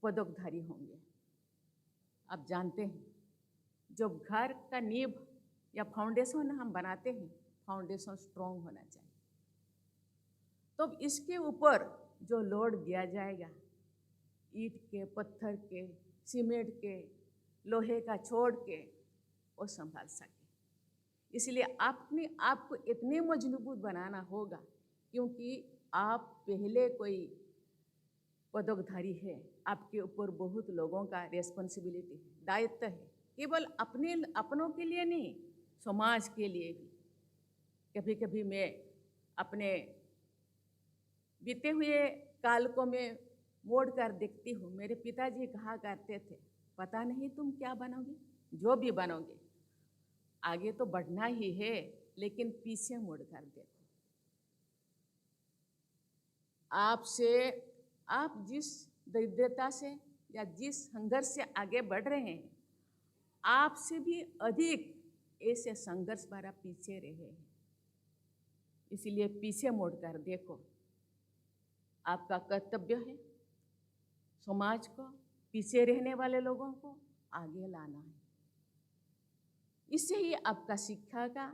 पदकधारी होंगे। आप जानते हैं, जब घर का नींव या फाउंडेशन हम बनाते हैं, फाउंडेशन स्ट्रॉन्ग होना चाहिए। तो इसके ऊपर जो लोड दिया जाएगा, ईंट के, पत्थर के, सीमेंट के, लोहे का छोड़ के, वो संभाल सके। इसलिए अपने आप को इतने मजबूत बनाना होगा, क्योंकि आप पहले कोई पदकधारी है, आपके ऊपर बहुत लोगों का रिस्पॉन्सिबिलिटी है, दायित्व है, केवल अपनों के लिए नहीं, समाज के लिए भी। कभी कभी मैं अपने बीते हुए काल को मैं मोड़ कर देखती हूँ। मेरे पिताजी कहा करते थे, पता नहीं तुम क्या बनोगे, जो भी बनोगे आगे तो बढ़ना ही है, लेकिन पीछे मुड़ कर देखो। आप जिस दरिद्रता से या जिस संघर्ष से आगे बढ़ रहे हैं, आपसे भी अधिक ऐसे संघर्ष भरा पीछे रहे हैं। इसलिए पीछे मुड़ कर देखो। आपका कर्तव्य है समाज को, पीछे रहने वाले लोगों को आगे लाना है। इससे ही आपका शिक्षा का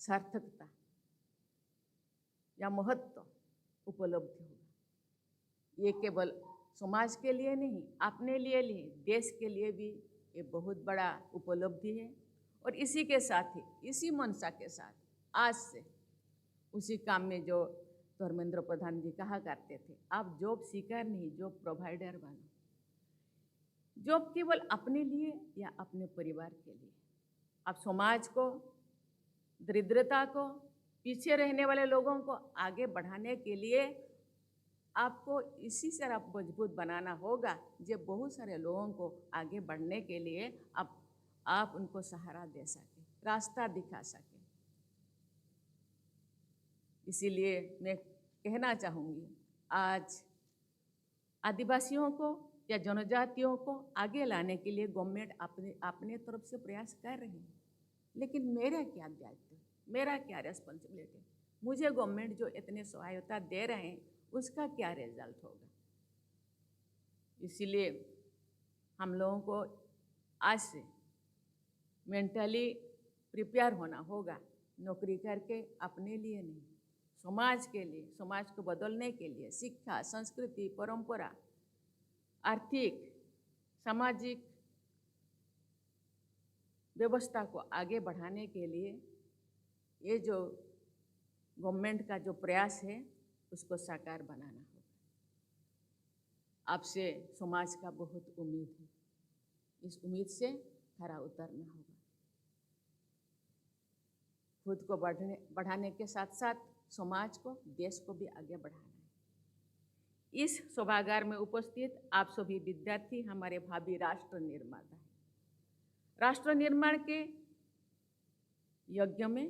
सार्थकता या महत्व उपलब्ध होगा। ये केवल समाज के लिए नहीं, अपने लिए नहीं, देश के लिए भी ये बहुत बड़ा उपलब्धि है। और इसी के साथ ही, इसी मनसा के साथ आज से उसी काम में जो धर्मेंद्र प्रधान जी कहा करते थे, आप जॉब सीकर नहीं, जॉब प्रोवाइडर बनो। जॉब केवल अपने लिए या अपने परिवार के लिए, आप समाज को, दरिद्रता को, पीछे रहने वाले लोगों को आगे बढ़ाने के लिए आपको इसी तरह मजबूत बनाना होगा, जब बहुत सारे लोगों को आगे बढ़ने के लिए आप उनको सहारा दे सके, रास्ता दिखा सके। इसीलिए मैं कहना चाहूँगी, आज आदिवासियों को या जनजातियों को आगे लाने के लिए गवर्नमेंट अपने तरफ से प्रयास कर रही है, लेकिन मेरा क्या दायित्व, मेरा क्या रिस्पॉन्सिबिलिटी? मुझे गवर्नमेंट जो इतने सहायता दे रहे हैं, उसका क्या रिजल्ट होगा? इसीलिए हम लोगों को आज से मेंटली प्रिपेयर होना होगा, नौकरी करके अपने लिए नहीं, समाज के लिए, समाज को बदलने के लिए, शिक्षा, संस्कृति, परंपरा, आर्थिक, सामाजिक व्यवस्था को आगे बढ़ाने के लिए ये जो गवर्नमेंट का जो प्रयास है, उसको साकार बनाना होगा। आपसे समाज का बहुत उम्मीद है, इस उम्मीद से खरा उतरना होगा। खुद को बढ़ाने के साथ साथ समाज को, देश को भी आगे बढ़ाना है। इस सभागार में उपस्थित आप सभी विद्यार्थी हमारे भावी राष्ट्र निर्माता हैं। राष्ट्र निर्माण के यज्ञ में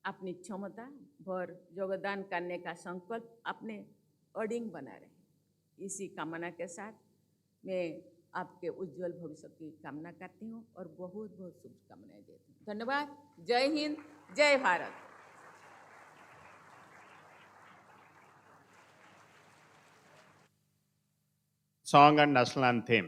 अपनी क्षमता भर योगदान करने का संकल्प अपने अडिंग बना रहे। इसी कामना के साथ मैं आपके उज्जवल भविष्य की कामना करती हूँ और बहुत बहुत शुभकामनाएं देती हूँ। धन्यवाद। जय हिंद, जय Bharat. Song and national anthem.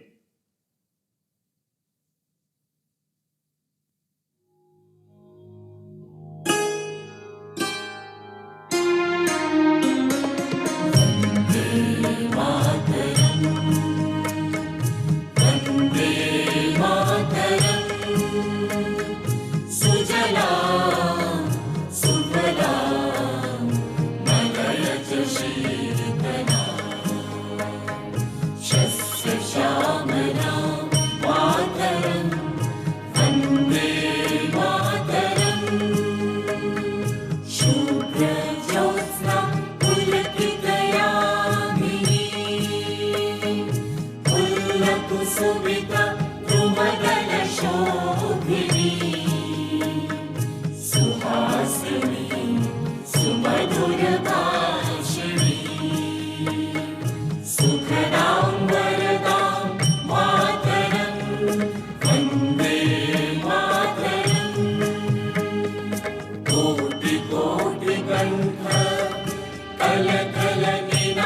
कोटि कोटि कंठ कल कल Ninad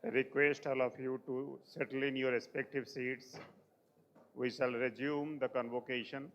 I request all of you to settle in your respective seats. We shall resume the convocation.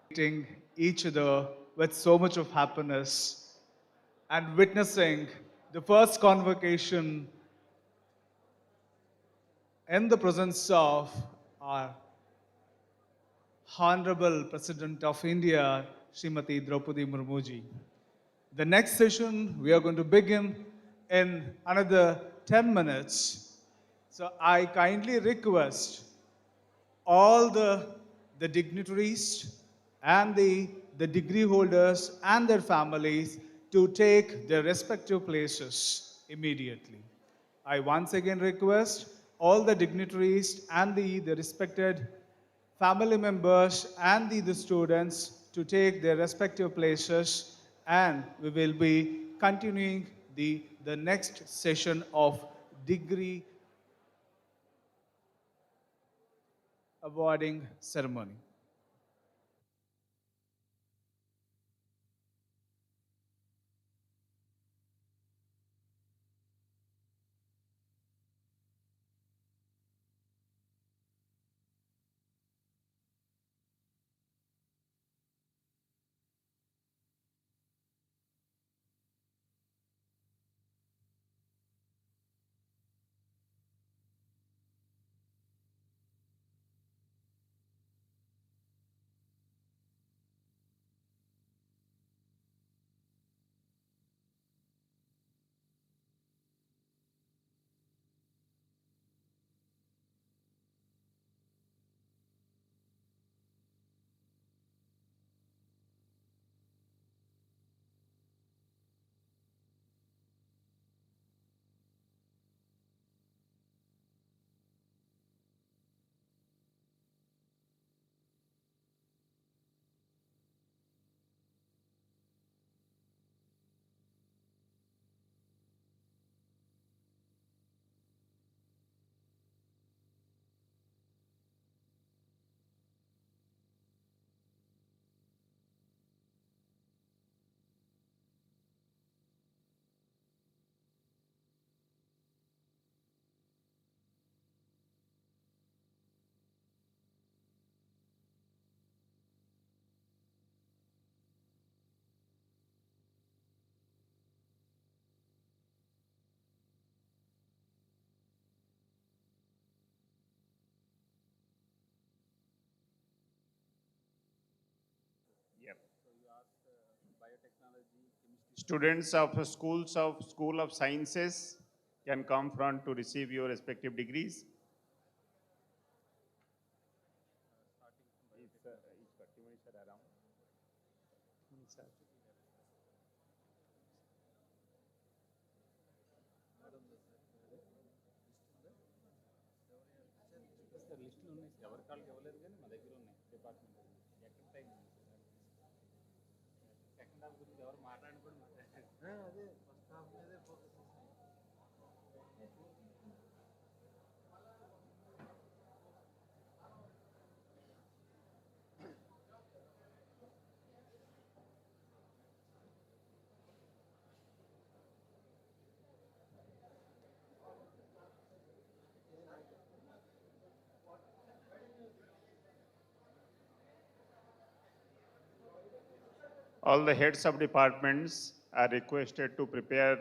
Meeting each other with so much of happiness and witnessing the first convocation in the presence of our Honorable President of India, Srimati Draupadi Murmuji. The next session we are going to begin in another 10 minutes. So I kindly request all the dignitaries and the degree holders and their families to take their respective places immediately. I once again request all the dignitaries and the respected family members and the students to take their respective places, and we will be continuing the next session of degree awarding ceremony. Students of School of Sciences can come front to receive your respective degrees. All the heads of departments are requested to prepare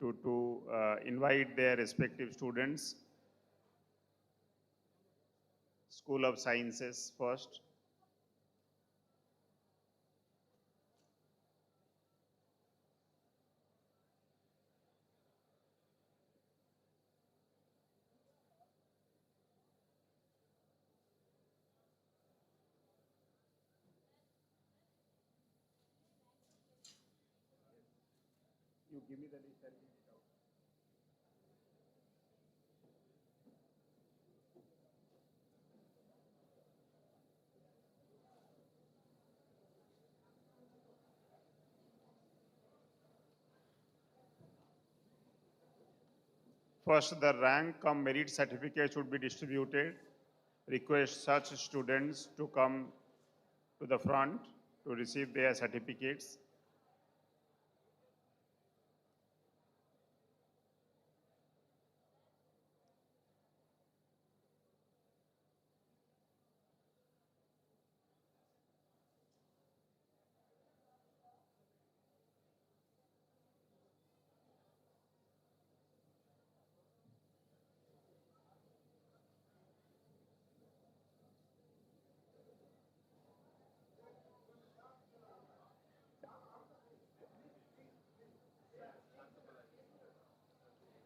to invite their respective students. School of Sciences first. You give me the list. I'll read it out. First, the rank cum merit certificate should be distributed. Request such students to come to the front to receive their certificates.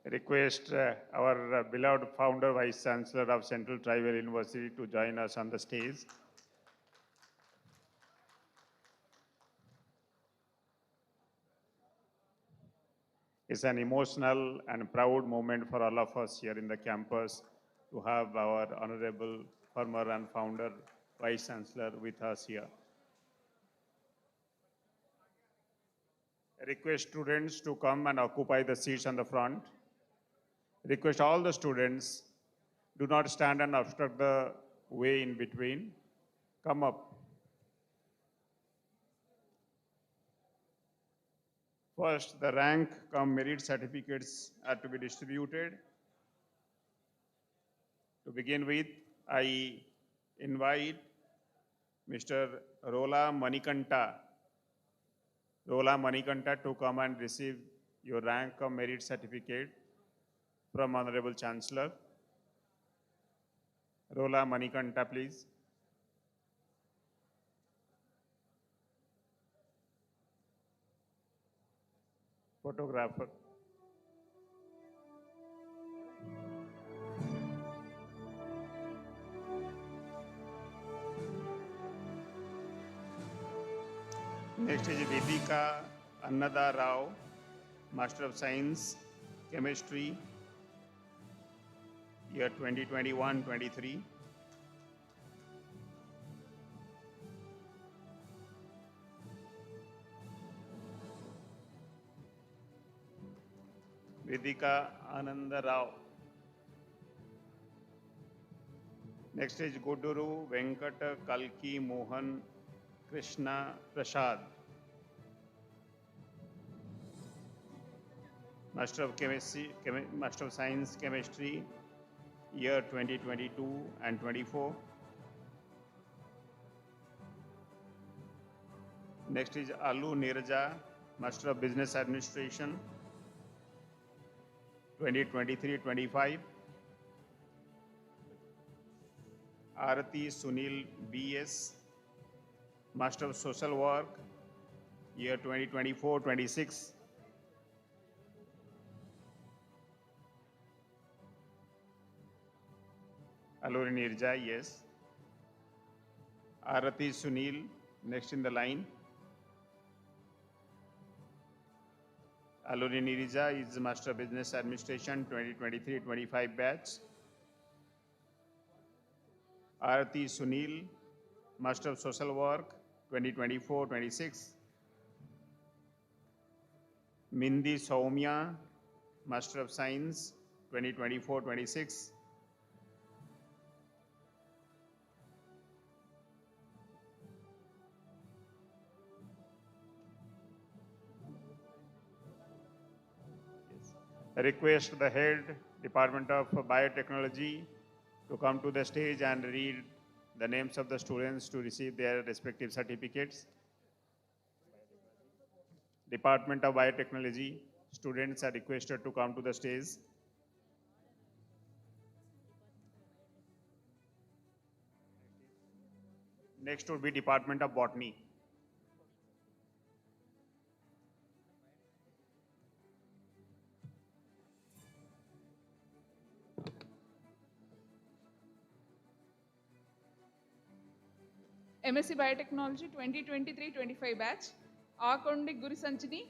Request our beloved founder, Vice Chancellor of Central Tribal University to join us on the stage. It's an emotional and proud moment for all of us here in the campus to have our honorable former and founder, Vice Chancellor with us here. I request students to come and occupy the seats on the front. Request all the students, do not stand and obstruct the way in between. Come up. First, the rank cum merit certificates are to be distributed. To begin with, I invite Mr. Rola Manikanta to come and receive your rank cum merit certificate from Honorable Chancellor. Rola Manikanta, please. Photographer. Next is Vedika Annada Rao, Master of Science, Chemistry, year 2021-23. Vedika Ananda Rao. Next is Goduru Venkata Kalki Mohan Krishna Prasad, Master of Chemistry, Master of Science Chemistry, year 2022 and 24. Next is Alu Nirja, Master of Business Administration, 2023-25. Arati Sunil BS, Master of Social Work, year 2024-26. Alori Nirja, yes. Arati Sunil, next in the line. Alori Nirja is Master of Business Administration 2023-25 batch. Arati Sunil, Master of Social Work 2024-26. Mindi Soumya, Master of Science 2024-26. I request the head Department of Biotechnology to come to the stage and read the names of the students to receive their respective certificates. Department of Biotechnology, students are requested to come to the stage. Next would be Department of Botany. MSc Biotechnology 2023-25 batch. Akondi Gurisanjini.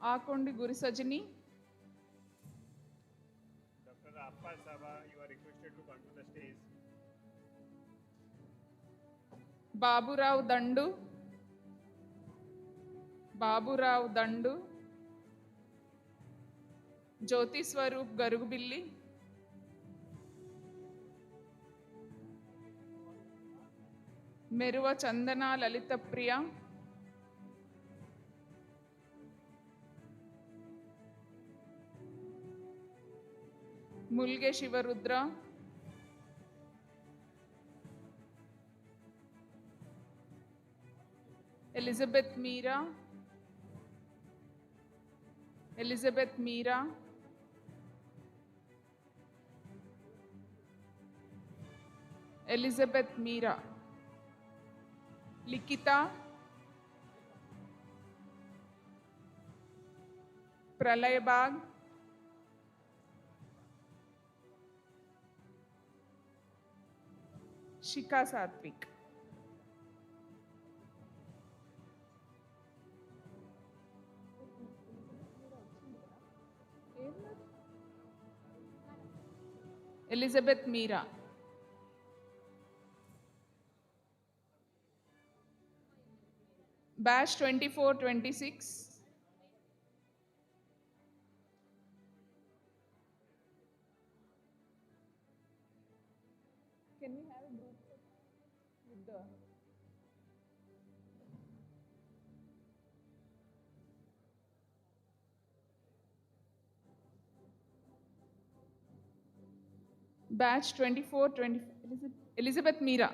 Akondi Gurisajini. Dr. Appa Saba, you are requested to come to the stage. Baburao Dandu. Baburao Dandu. Jyoti Swaroop Garugubilli. Meruva Chandana Lalita Priya. Mulge Shivarudra. Elizabeth Meera. Elizabeth Meera. Elizabeth Meera. Likita. Pralay Bag. Shika Satvik. Elizabeth Meera. Batch 24-26. Can we have a group with the batch 24-20 Elizabeth Meera.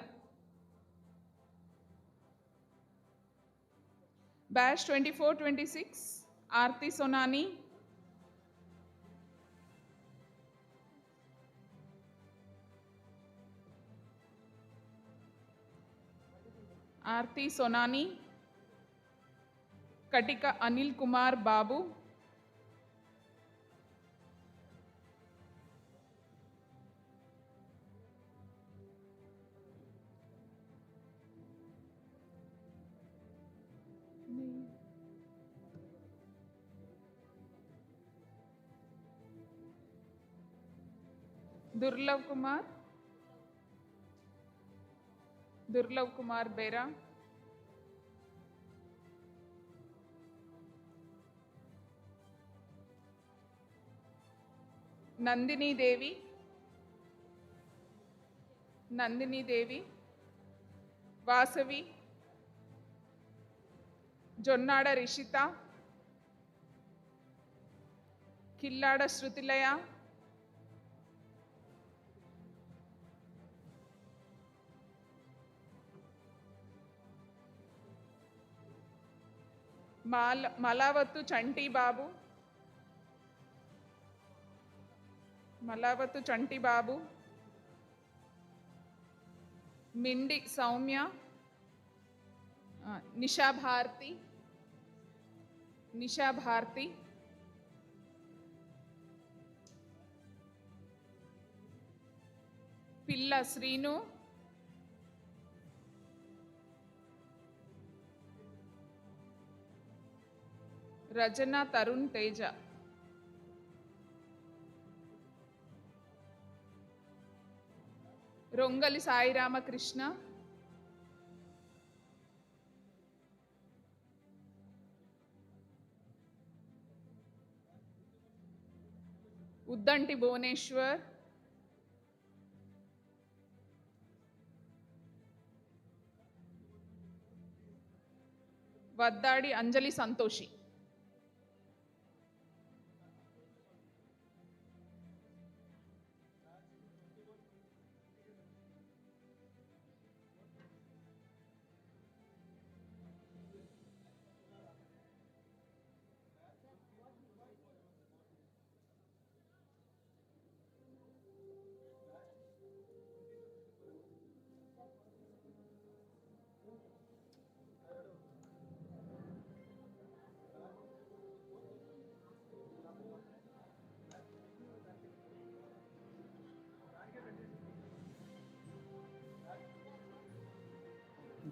Batch 24-26 Aarti Sonani. Aarti Sonani. Katika Anil Kumar Babu. Durlav Kumar. Durlav Kumar Bera. Nandini Devi. Nandini Devi. Vasavi. Jonnada Rishita. Killada Shrutilaya. Malavatu Chanti Babu. Malavatu Chanti Babu. Mindi Soumya. నిషా భారతి నిషా భారతి పిల్ల శ్రీను రచన తరుణ్ తేజ రొంగలి సాయి రామకృష్ణ ఉద్దంటి భువనేశ్వర్ వద్దాడి అంజలి Santoshi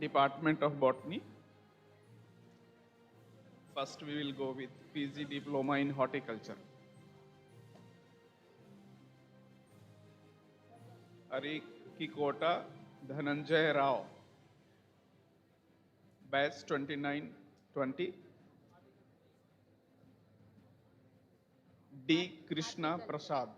Department of Botany. First, we will go with PG Diploma in Horticulture. Arikikota Dhananjay Rao, batch 2920. D. Krishna Prasad.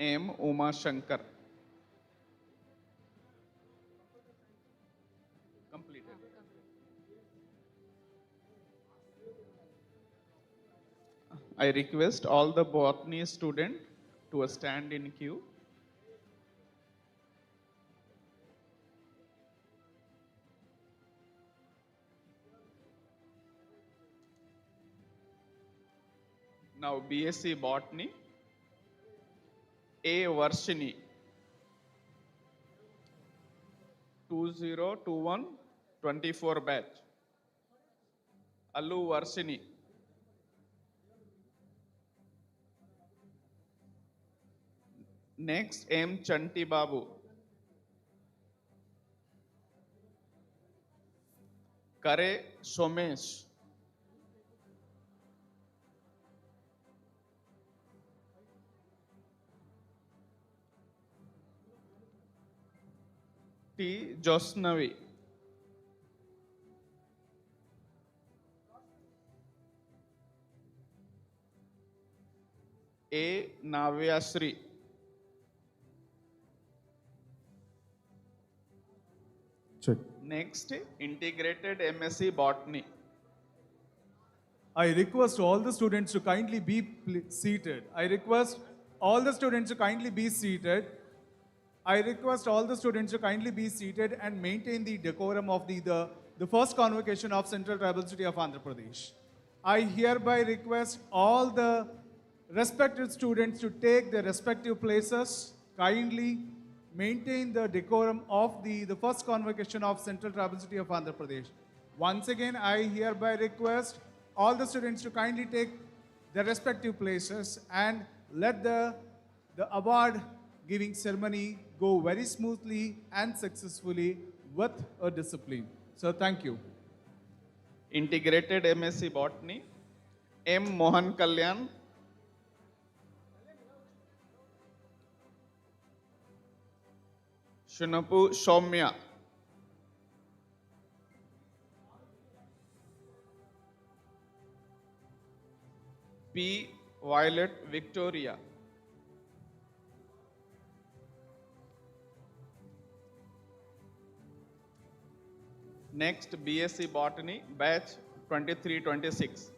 M. Uma Shankar. Completed. I request all the botany students to stand in queue. Now BSc Botany. A. Varshini 2021-24 batch. Allu Varshini. Next, M. Chanti Babu. Kare Somesh. T. Josnavi. A. Navyasri. Check. Next, Integrated MSc Botany. I request all the students to kindly be seated. I request all the students to kindly be seated. I request all the students to kindly be seated and maintain the decorum of the first convocation of Central Tribal City of Andhra Pradesh. I hereby request all the respected students to take their respective places. Kindly maintain the decorum of the first convocation of Central Tribal City of Andhra Pradesh. Once again, I hereby request all the students to kindly take their respective places and let the award giving ceremony go very smoothly and successfully with a discipline. So thank you. Integrated MSc Botany. M. Mohan Kalyan. Shunapu Soumya. P. Violet Victoria. Next, BSc Botany, batch 23-26.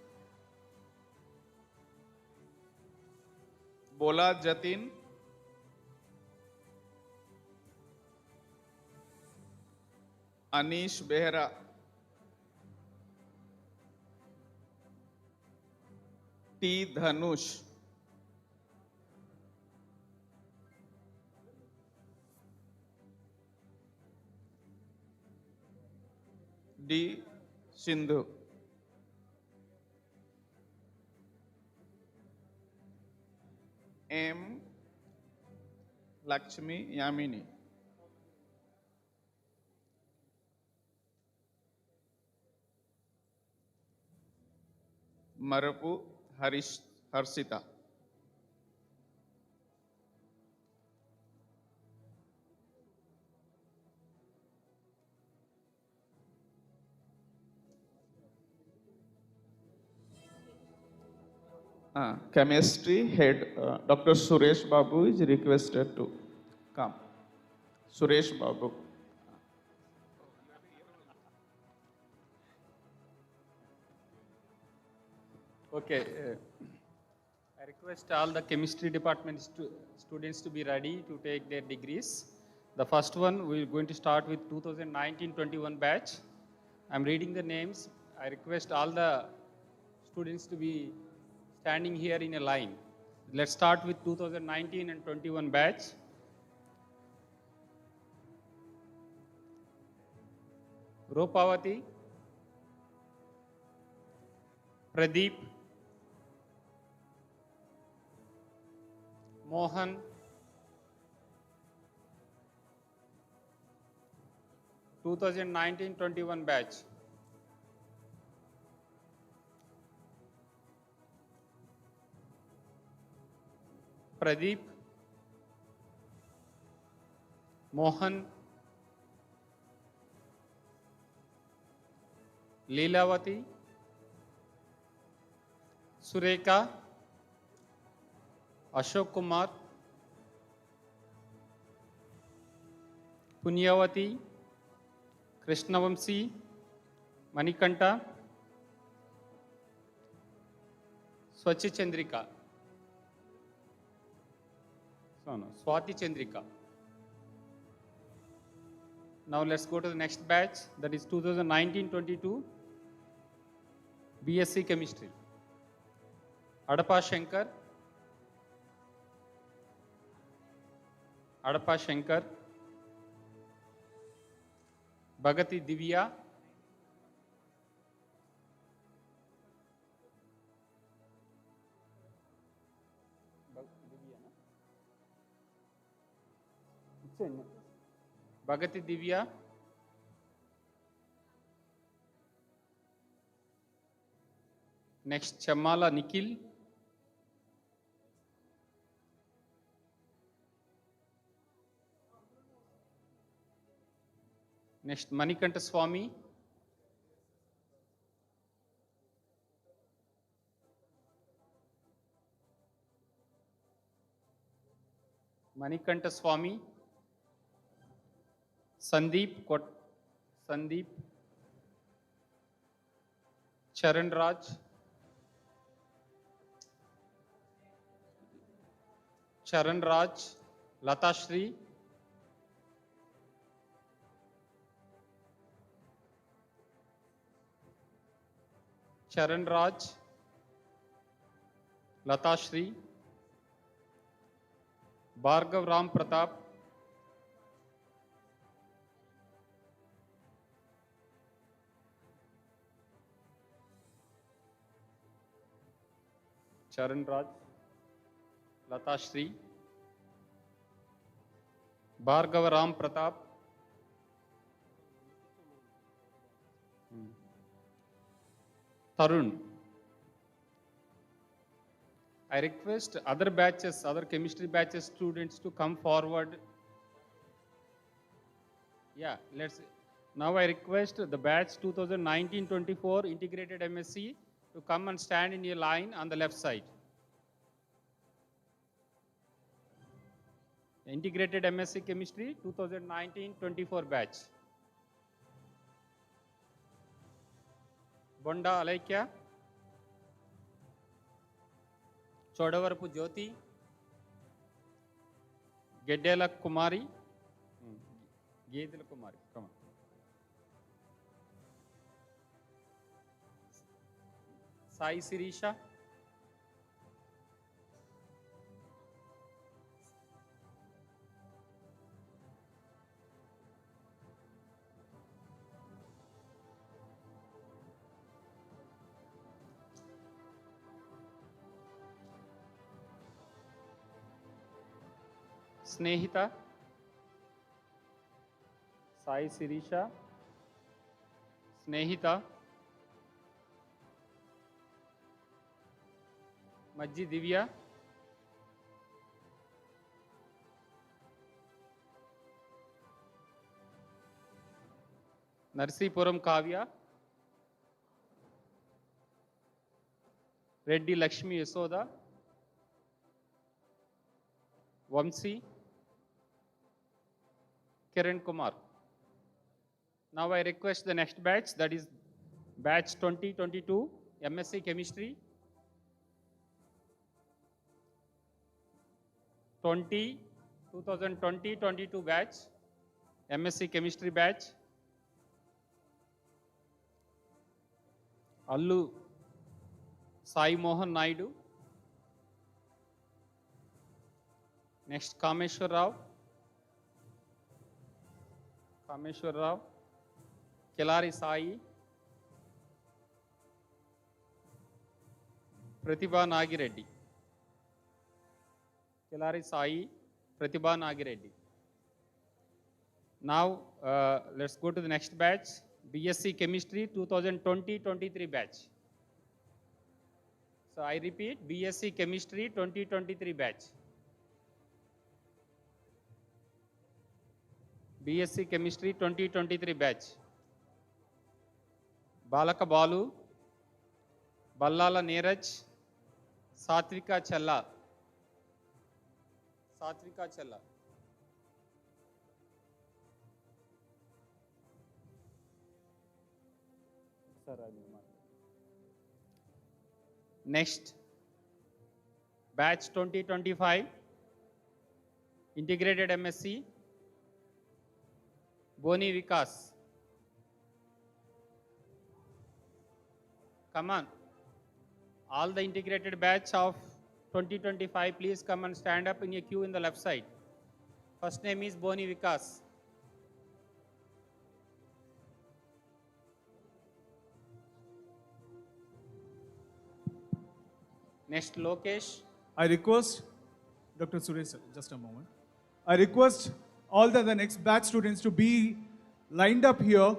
Bola Jatin, Anish Behra, T. Dhanush, D. Sindhu, M. Lakshmi Yamini, Marapu Harsita. Chemistry head Dr. Suresh Babu is requested to come. Suresh Babu. Okay. I request all the chemistry department students to be ready to take their degrees. The first one, we're going to start with 2019-21 batch. I'm reading the names. I request all the students to be standing here in a line. Let's start with 2019 and 21 batch. Ropavati, Pradeep, Mohan, two 2019-21 batch. Pradeep, Mohan, Leelavati, Sureka, Ashok Kumar, Punyavati, Krishnavamsi, Manikanta, Swachi Chandrika. No, Swati Chandrika. Now let's go to the next batch, that is 2019-22 BSc Chemistry. Adapa Shankar, Bhagati Divya, Bhagati Divya, next Chamala Nikhil, next Manikanta Swami, Sandeep, Charan Raj, Lata Shri, Bhargav Ram Pratap, Charan Raj, Lata Shri, Bhargav Ram Pratap, Tarun. I request other batches, other chemistry batches students to come forward. Yeah, now I request the batch 2019-24 integrated MSc to come and stand in a line on the left side. Integrated MSc Chemistry 2019-24 batch. Bonda Alaikya, Chodavarapu Jyoti, Geddela Kumari, Gedela Kumari, come on. Sai Sirisha, Snehita, Sai Sirisha, Snehita, Majji Divya, Narsipuram Kavya, Reddy Lakshmi Yasoda, Vamsi, Kiran Kumar. Now I request the next batch, that is batch 2022, MSc Chemistry, 2020-22 batch, MSc Chemistry batch, Allu Sai Mohan Naidu, next Kameshwar Rao, Kelari Sai, Pratibha Nagireddy, Kelari Sai, Pratibha Nagireddy. Now let's go to the next batch, BSc Chemistry 2020-23 batch. So I repeat, BSc Chemistry 2023 batch. BSc Chemistry 2023 batch. Balaka Balu, Ballala Neeraj, Satvika Challa. Next, batch 2025, Integrated MSc, Boni Vikas. Come on. All the integrated batch of 2025, please come and stand up in a queue in the left side. First name is Boni Vikas. Next, Lokesh. I request, Dr. Suresh, just a moment. I request all the next batch students to be lined up here.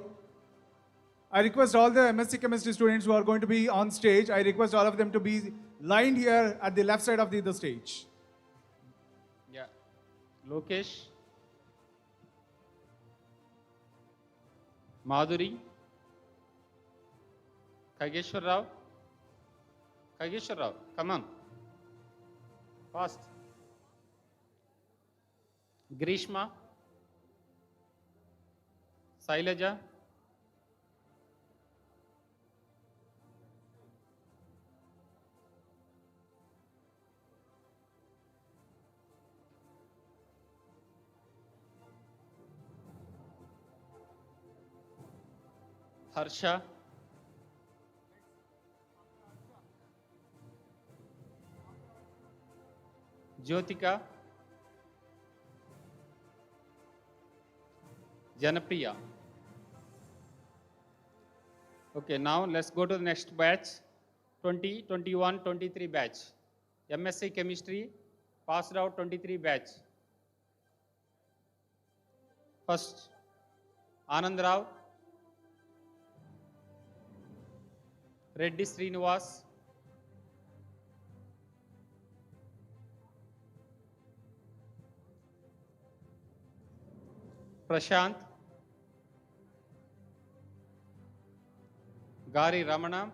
I request all the MSc Chemistry students who are going to be on stage, I request all of them to be lined here at the left side of the stage. Yeah. Lokesh. Madhuri. Kageshwar Rao. Come on. Fast. Grishma. Sailaja. Harsha. Jyotika. Janapriya. Okay, now let's go to the next batch, 2021-23 batch. MSc Chemistry, passed out 23 batch. First, Anand Rao, Reddy Srinivas, Prashant, Gari Ramana,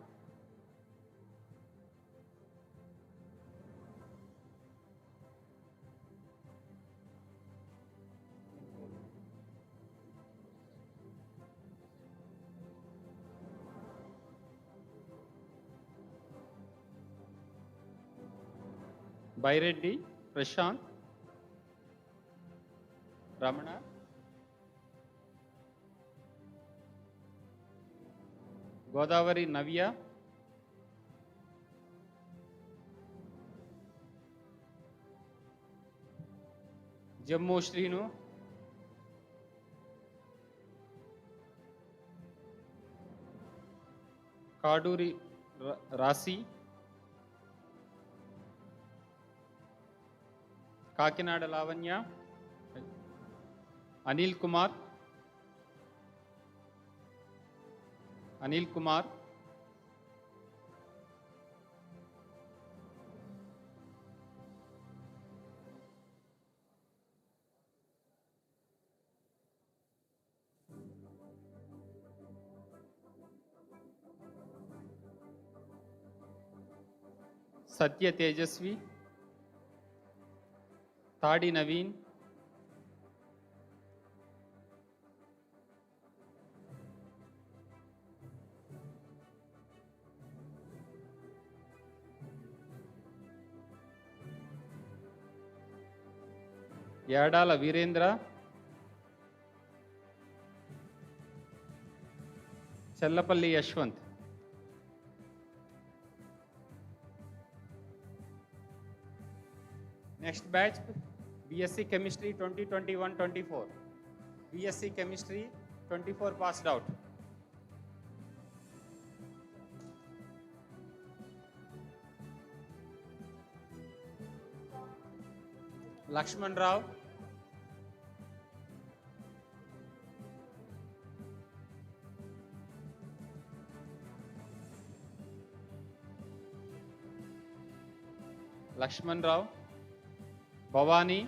Baireddy Prashant, Ramana, Godavari Navya, Jammu Shrinu, Kaduri Rasi, Kakinada Lavanya, Anil Kumar, Satya Tejasvi, Tadi Naveen, Yadala Virendra, Challapalli Yashwant. Next batch, BSc Chemistry 2021-24. BSc Chemistry 24 passed out. Lakshman Rao, Bhavani,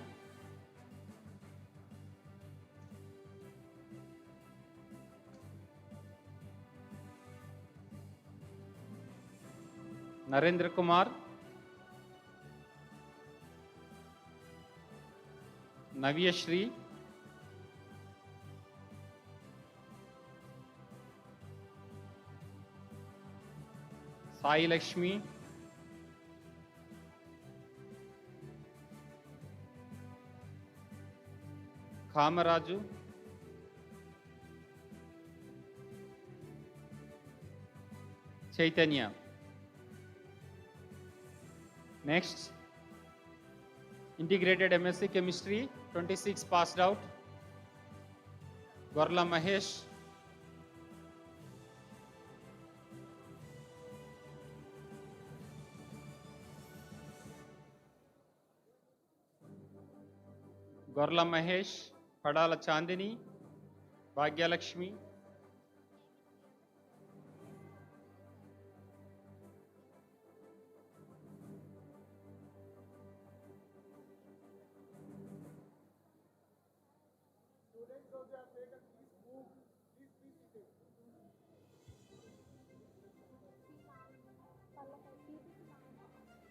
Narendra Kumar, Navya Shri, Sai Lakshmi, Kamaraju, Chaitanya. Next, Integrated MSc Chemistry 26 passed out. Gorla Mahesh, Padala Chandini, Bhagya Lakshmi,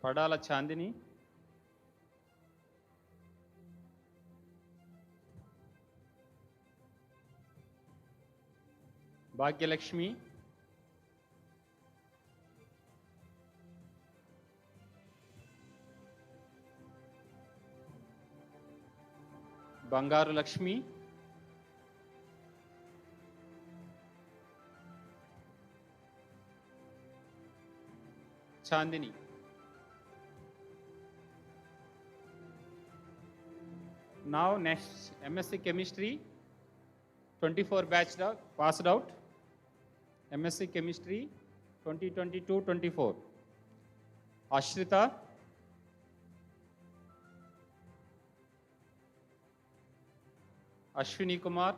Padala Chandini, Bhagya Lakshmi, Bangaru Lakshmi, Chandini. Now next, MSc Chemistry 24 batched out, passed out. MSc Chemistry 2022-24. Ashrita, Ashwini Kumar,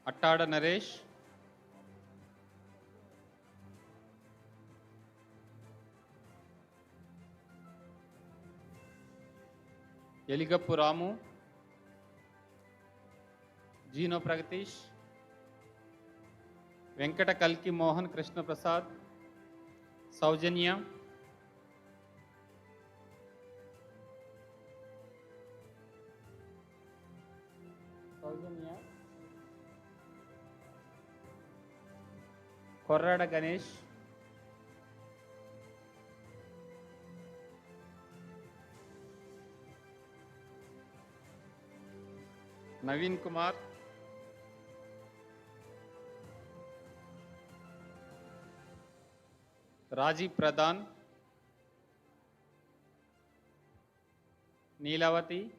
Attada Naresh, Yeligappu Ramu, Gino Pragatish, Venkata Kalki Mohan Krishna Prasad, Saujanya, Korrada Ganesh, Naveen Kumar, Rajiv Pradhan, Neelavati,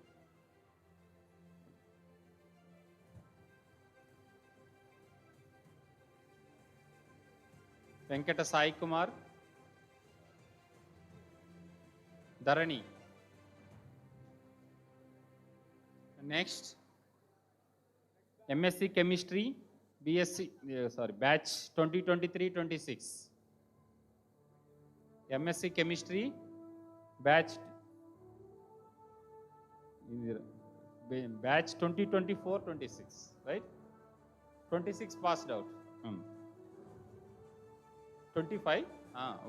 Venkata Sai Kumar, Dharani. Next, MSc Chemistry, batch 2023-26. MSc Chemistry, batch 2024-26, right? 26 passed out. 25?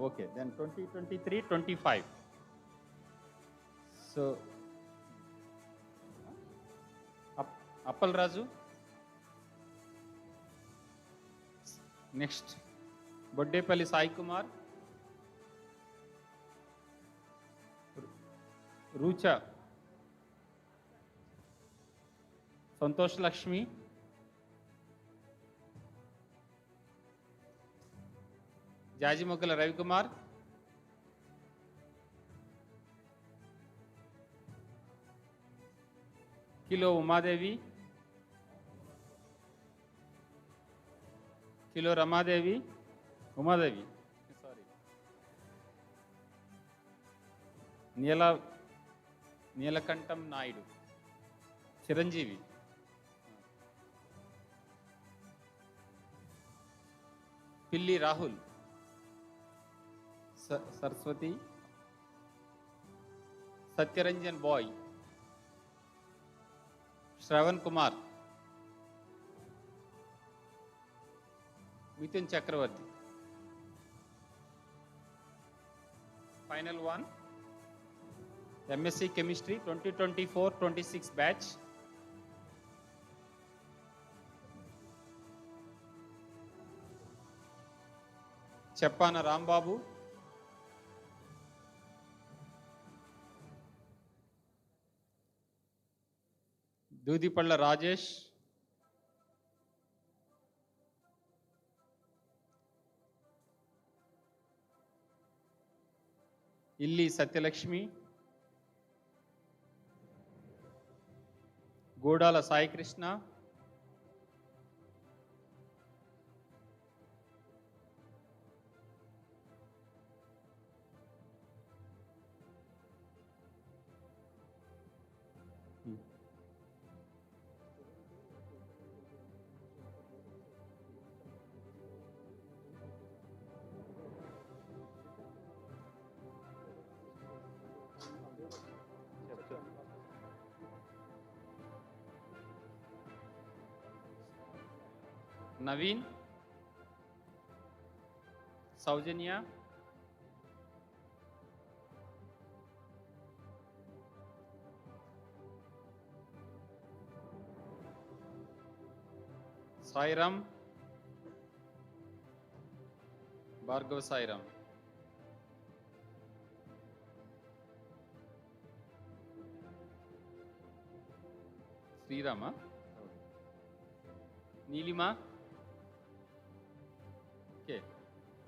Okay, then 2023-25. So, Appal Raju. Next, Boddepalli Sai Kumar, Rucha, Santosh Lakshmi, Jajimokala Ravi Kumar, Kilo Umadevi, Kilo Ramadevi, Umadevi, sorry, Neelakantam Naidu, Chiranjeevi, Pilli Rahul, Saraswati, Satyaranjan Boy, Shravan Kumar, Mithun Chakravarti. Final one, MSc Chemistry 2024-26 batch. Chappana Rambabu, Dudipalla Rajesh, Illi Satyalakshmi, Godala Sai Krishna, Naveen, Saujanya, Sairam, Bhargav Sairam, Srirama, Nilima, okay,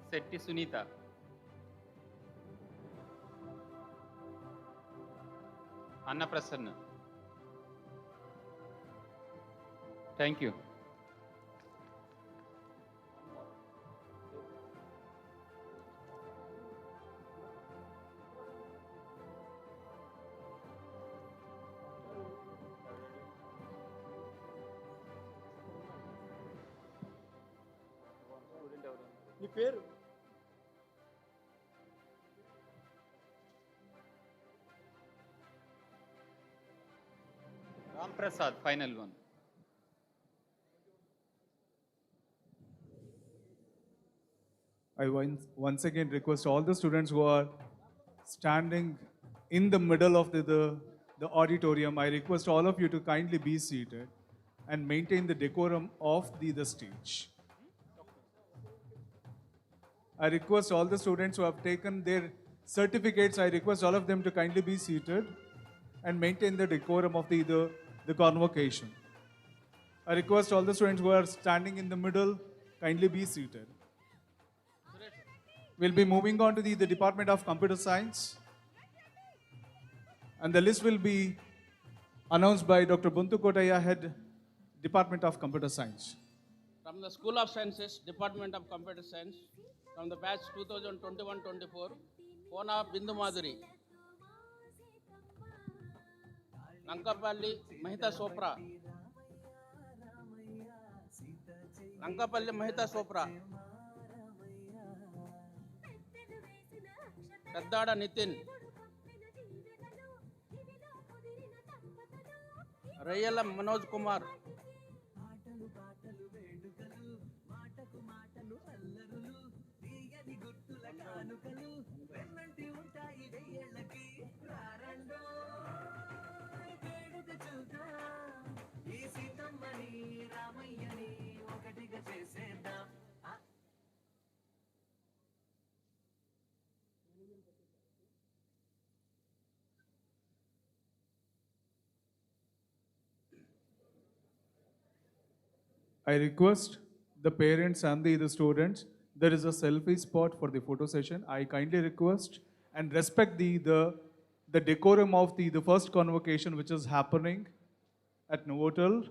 Setti Sunita, Anna Prasanna. Thank you. నీ పేరు Ram Prasad, final one. I once again request all the students who are standing in the middle of the auditorium, I request all of you to kindly be seated and maintain the decorum of the stage. I request all the students who have taken their certificates, I request all of them to kindly be seated and maintain the decorum of the convocation. I request all the students who are standing in the middle, kindly be seated. We'll be moving on to the Department of Computer Science. And the list will be announced by Dr. Buntu Kotaya, Head, Department of Computer Science. From the School of Sciences, Department of Computer Science, from the batch 2021-24, Pona Bindu Madhuri, Lankapalli Mahita Sopra, Lankapalli Mahita Sopra, Kaddada Nitin, Rayala Manoj Kumar, I request the parents and the students, there is a selfie spot for the photo session. I kindly request and respect the decorum of the first convocation which is happening at Novotel.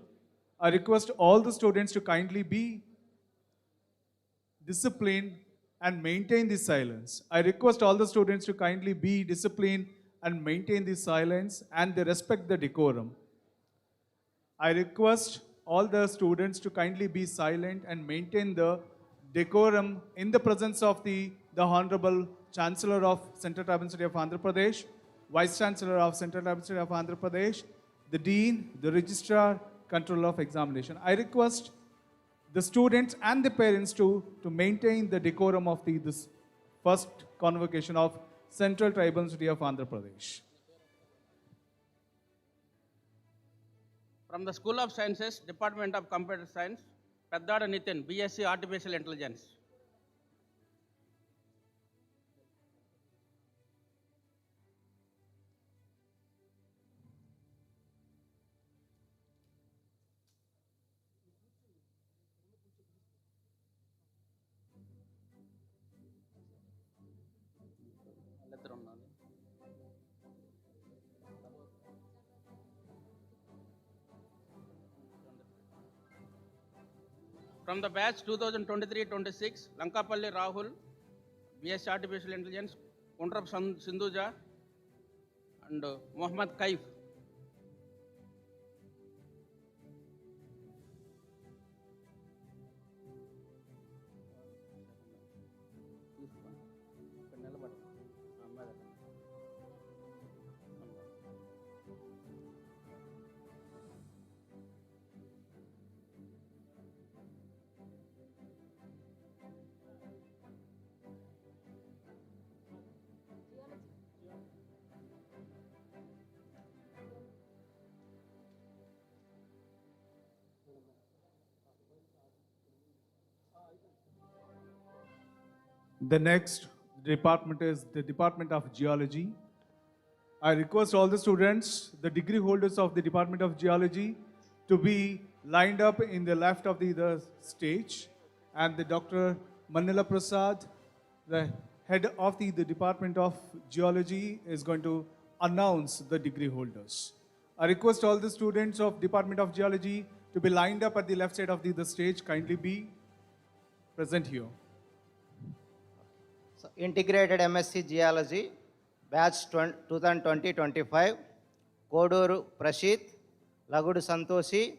I request all the students to kindly be disciplined and maintain the silence. I request all the students to kindly be disciplined and maintain the silence and they respect the decorum. I request all the students to kindly be silent and maintain the decorum in the presence of the Honorable Chancellor of Central Tribal University of Andhra Pradesh, Vice Chancellor of Central Tribal University of Andhra Pradesh, the Dean, the Registrar, Controller of Examination. I request the students and the parents to maintain the decorum of this first convocation of Central Tribal University of Andhra Pradesh. from the School of Sciences, Department of Computer Science, Peddada Nitin, BSc Artificial Intelligence. From the batch 2023-26, Lankapalli Rahul, BSc Artificial Intelligence, Kundrap Sindhuja, and Mohammad Kaif. The next department is the Department of Geology. I request all the students, the degree holders of the Department of Geology, to be lined up in the left of the stage. And the Dr. Manila Prasad, the head of the Department of Geology, is going to announce the degree holders. I request all the students of Department of Geology to be lined up at the left side of the stage. Kindly be present here. So, Integrated MSc Geology, batch 2020-25, Koduru Prashit, Lagudu Santoshi,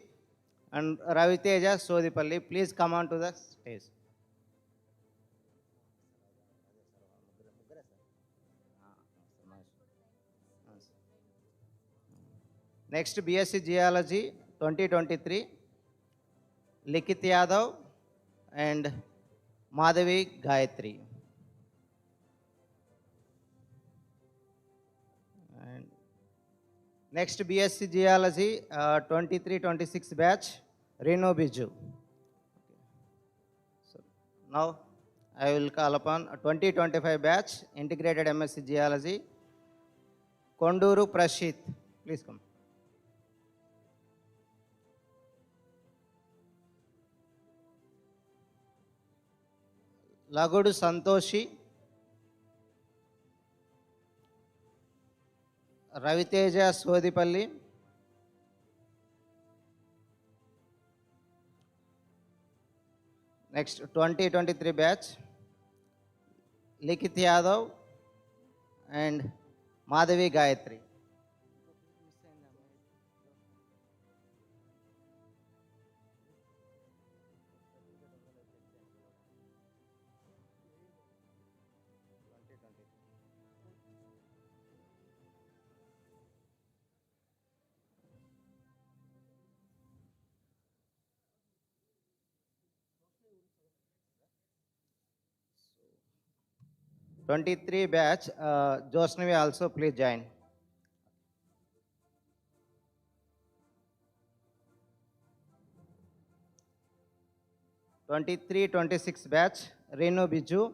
and Raviteja Sodipalli. Please come on to the stage. Next, BSc Geology 2023, Likit Yadav and Madhavi Gayatri. And next, BSc Geology 23-26 batch, Reno Biju. So now I will call upon 2025 batch, Integrated MSc Geology, Konduru Prashit. Please come. Lagudu Santoshi, Raviteja Sodipalli, next 2023 batch, Likith Yadav and Madhavi Gayatri. '23 batch, Josnavi also please join. '23-26 batch, Renu Biju,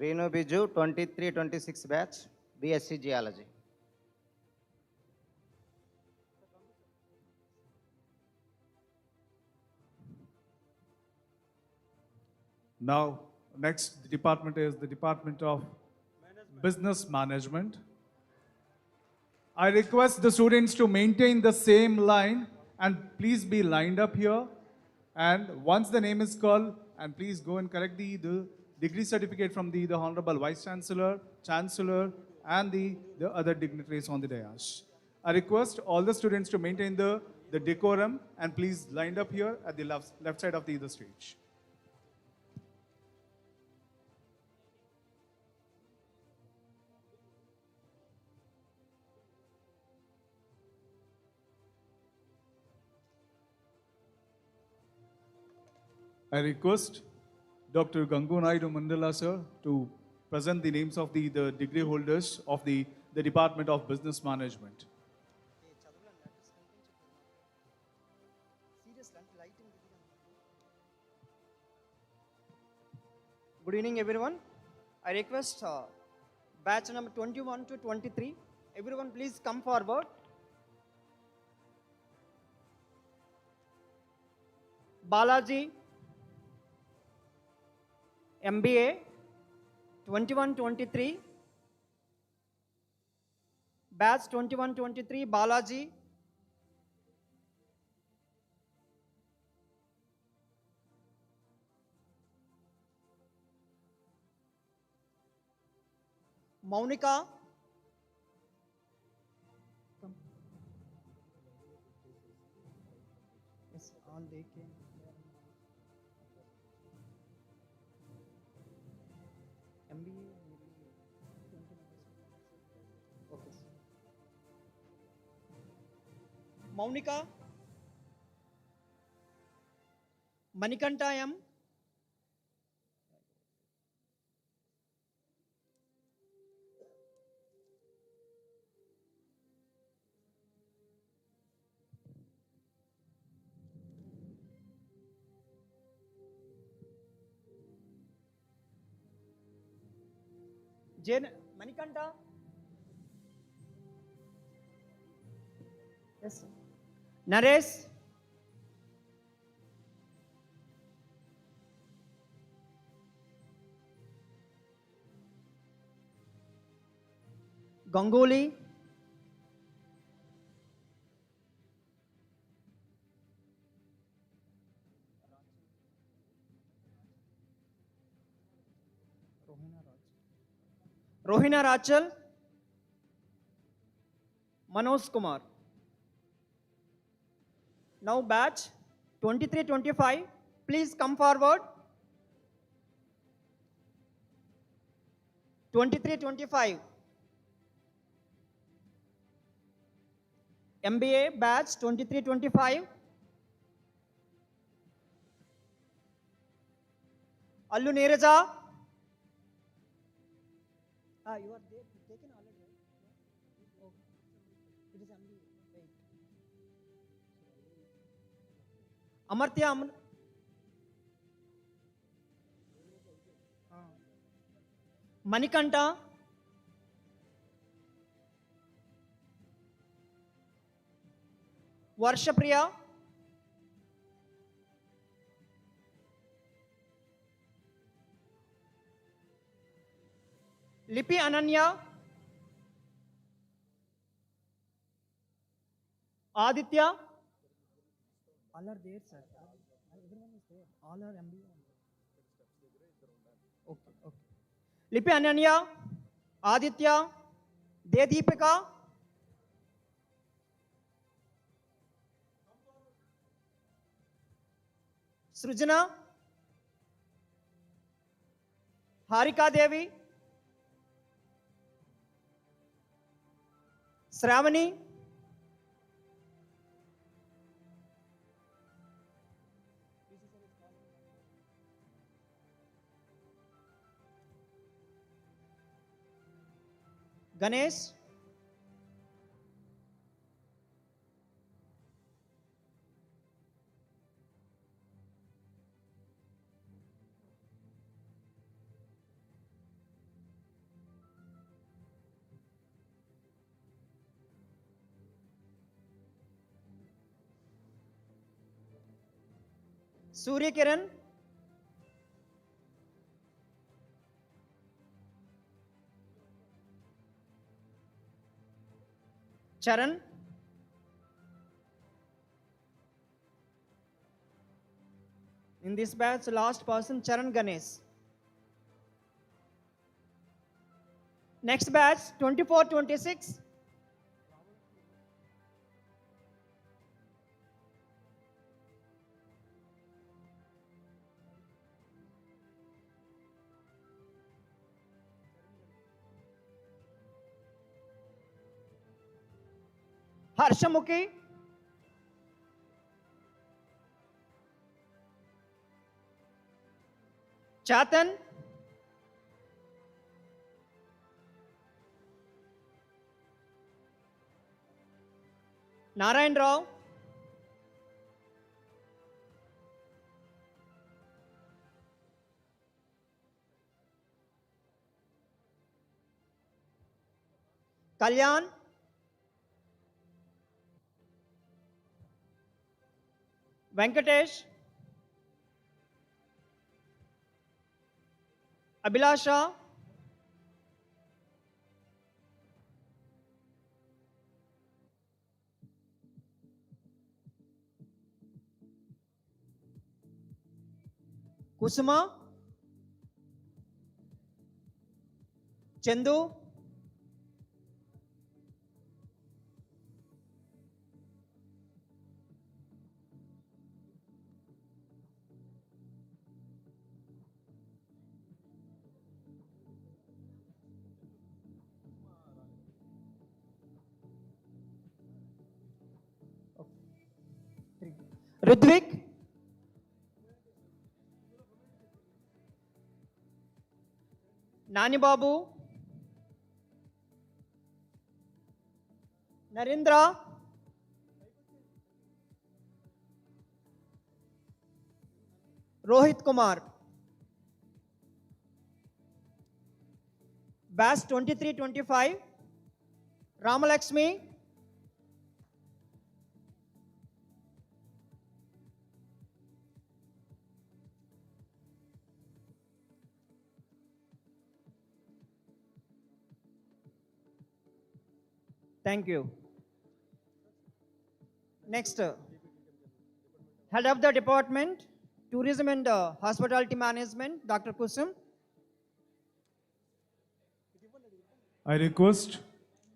Renu Biju, 23-26 batch, BSc Geology. Now, next department is the Department of Business Management. I request the students to maintain the same line and please be lined up here. And once the name is called, and please go and collect the degree certificate from the Honorable Vice Chancellor, Chancellor, and the other dignitaries on the dais. I request all the students to maintain the decorum and please lined up here at the left side of the stage. I request Dr. Gangu Naidu Mandala, sir, to present the names of the degree holders of the Department of Business Management. Good evening, everyone. I request batch number 21 to 23. Everyone, please come forward. Balaji, MBA, 21-23. Batch 21-23, Balaji. Monica. Come. Yes, all they came. MBA. Okay. Monica. Manikanta M. Jane Manikanta. Yes. Sir. Naresh. Ganguly. Rohina Rachal. Manoj Kumar. Now batch 2325, please come forward. 2325. MBA batch 2325. Allu Neeraja. You are there, taken already, right? Oh, it is MBA. Right. Amartya Manikanta. Varshapriya. Lipi Ananya. Aditya. All are there, sir. Everyone is there. All are MBA. Okay, okay. Lipi Ananya. Aditya. Deepika. Srujana. Harika Devi. Shravani. Ganesh. Surya Kiran. Charan. In this batch, last person, Charan Ganesh. Next batch, 2426. Harshamukhi. Chatan. Narayan Rao. Kalyan. Venkatesh. Abhilasha. Kusuma. Chandu. Ridvik. Nani Babu. Narendra. Rohit Kumar. Batch 2325. Ramalakshmi. Thank you. Next, Head of the Department, Tourism and Hospitality Management, Dr. Kusum. I request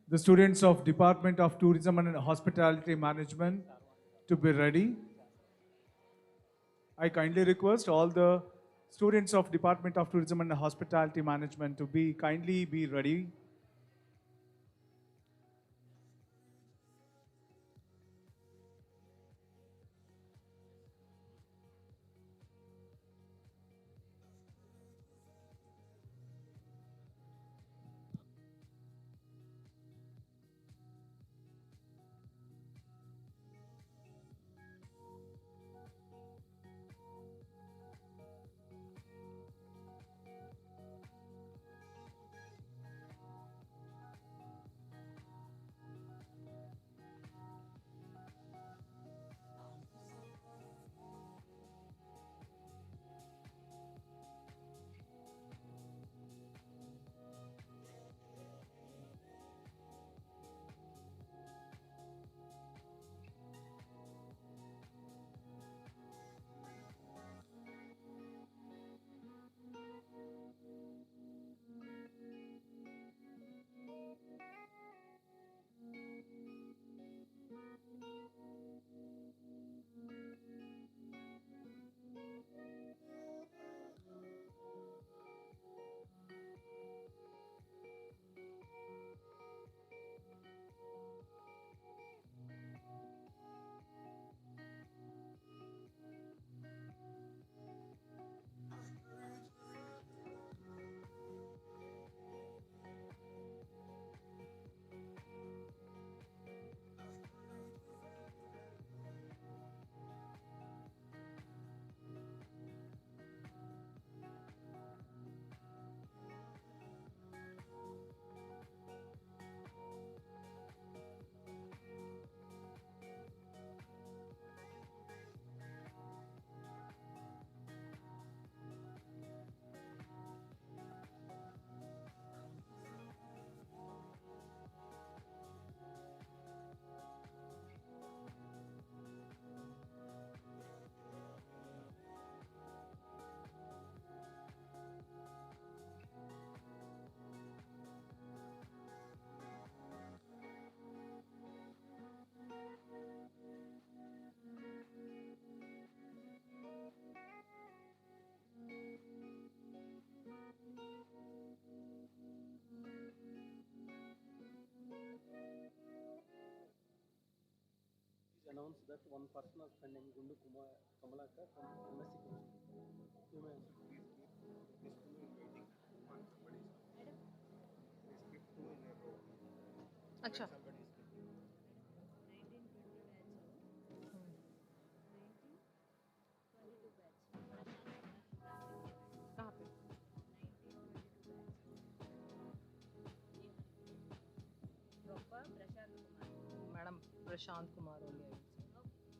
the students of Department of Tourism and Hospitality Management to be ready. I kindly request all the students of Department of Tourism and Hospitality Management to kindly be ready. Announce that one person is pending, Gundu Kamalaka from MSc Chemistry. You may please keep these two in waiting. One somebody is coming. Please keep two in a row. Acha. Somebody is coming. कहाँ पे? Madam Prashant Kumar only, I would say.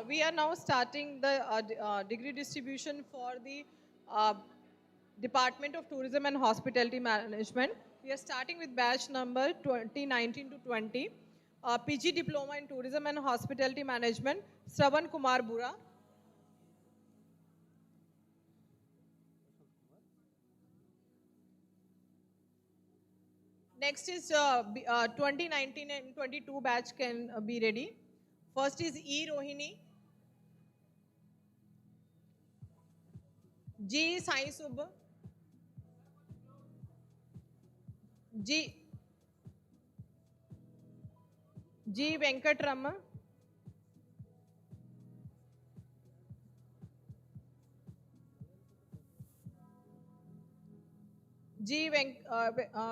We are now starting the degree distribution for the Department of Tourism and Hospitality Management. We are starting with batch number 2019 to 20. PG Diploma in Tourism and Hospitality Management, Shravan Kumar Bura. Next is 2019 and 22 batch can be ready. First is E. Rohini. G. Sai Sub. G. Venkatrama.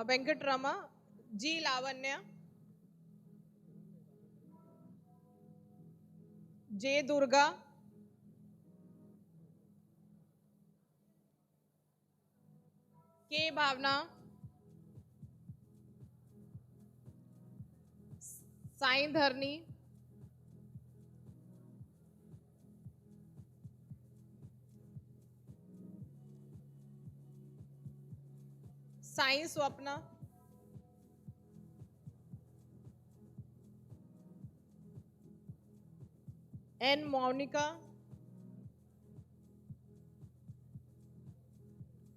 Venkatrama. G. Lavanya. J. Durga. K. Bhavna, Sai Dharni, Sai Swapna, N. Monica,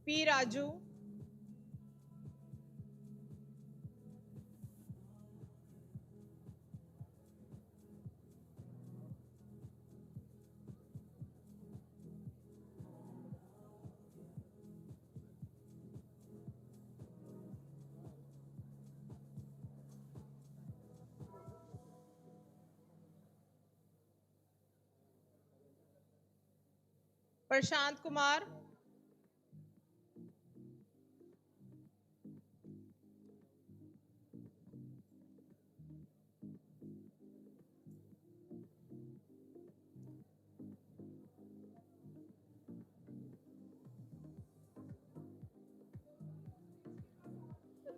P. Raju, Prashant Kumar,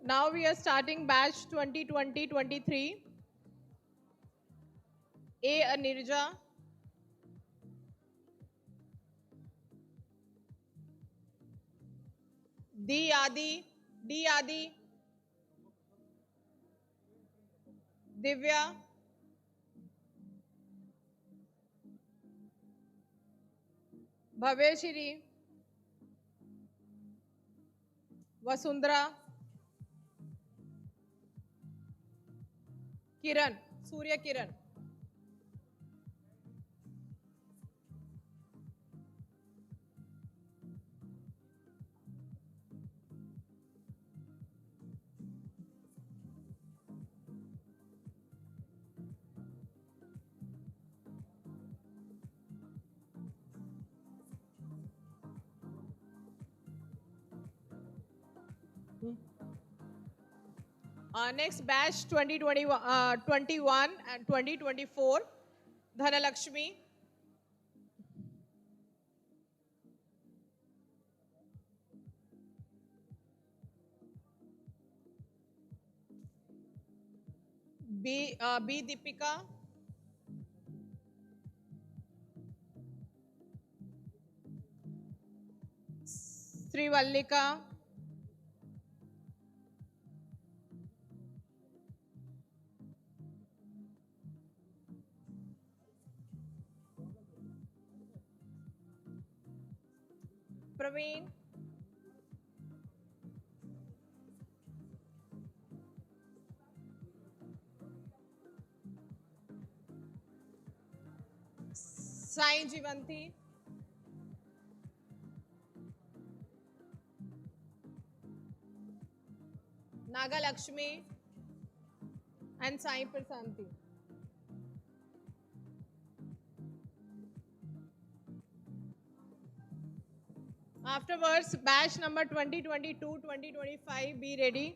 now we are starting batch 2020-23. A. Anirja, D. Adi, D. Adi, Divya, Bhaveshri, Vasundhara, Kiran, Surya Kiran. Next batch 2021 and 2024, Dhanalakshmi, B. Deepika, Sri Vallika, Praveen, Sai Jivanti, Nagalakshmi, and Sai Prasanti. Afterwards, batch number 2022-2025, be ready.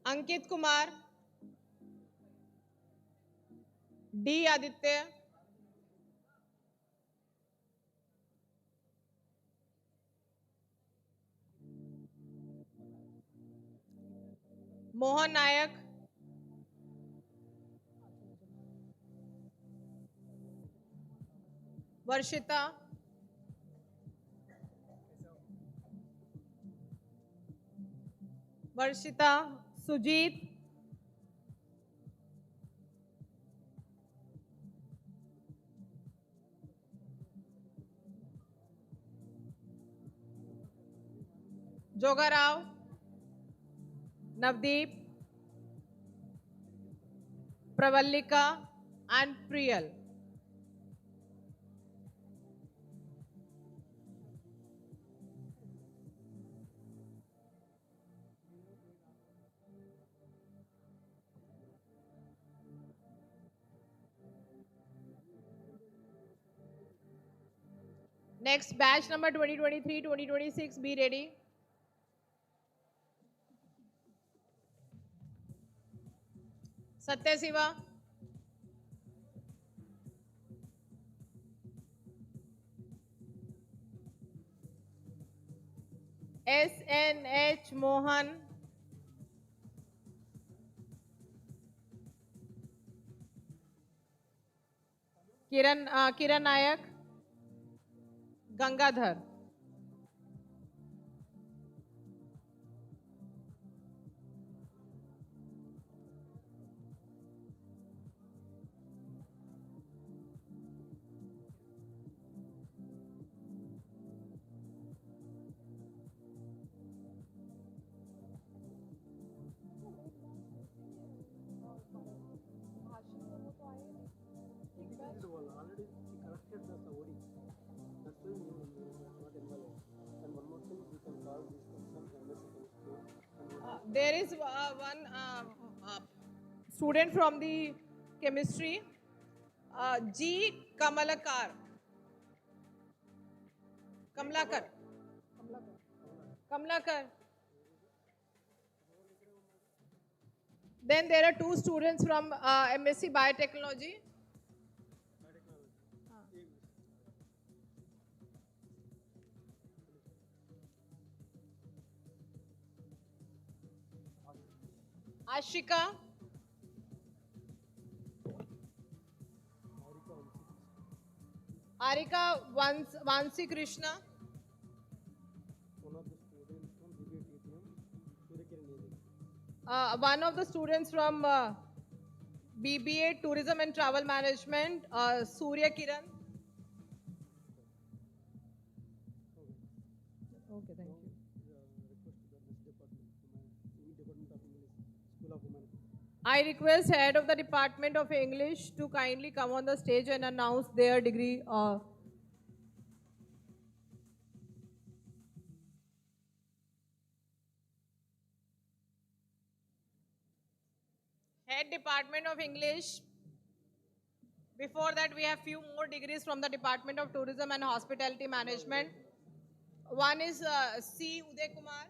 Ankit Kumar, D. Aditya, Mohan Nayak, Varshita, Sujit, Jogarao, Navdeep, Pravallika, and Priyal. Next, batch number 2023-2026, be ready. Satya Siva. SNH Mohan. Kiran Nayak. Gangadhar. Already corrected the Saudi. That's why we are not invalid. And one more thing, we can call this person MSc chemistry. There is one student from the chemistry, G. Kamalakar. Kamlakar. Kamlakar. Then there are two students from MSc Biotechnology. Ashika. Arika Vansi Krishna. One of the students from BBA TPM, One of the students from BBA Tourism and Travel Management, Surya Kiran. Okay, thank you. I request head of the Department of English to kindly come on the stage and announce their degree. Head Department of English. Before that, we have few more degrees from the Department of Tourism and Hospitality Management. One is C. Uday Kumar.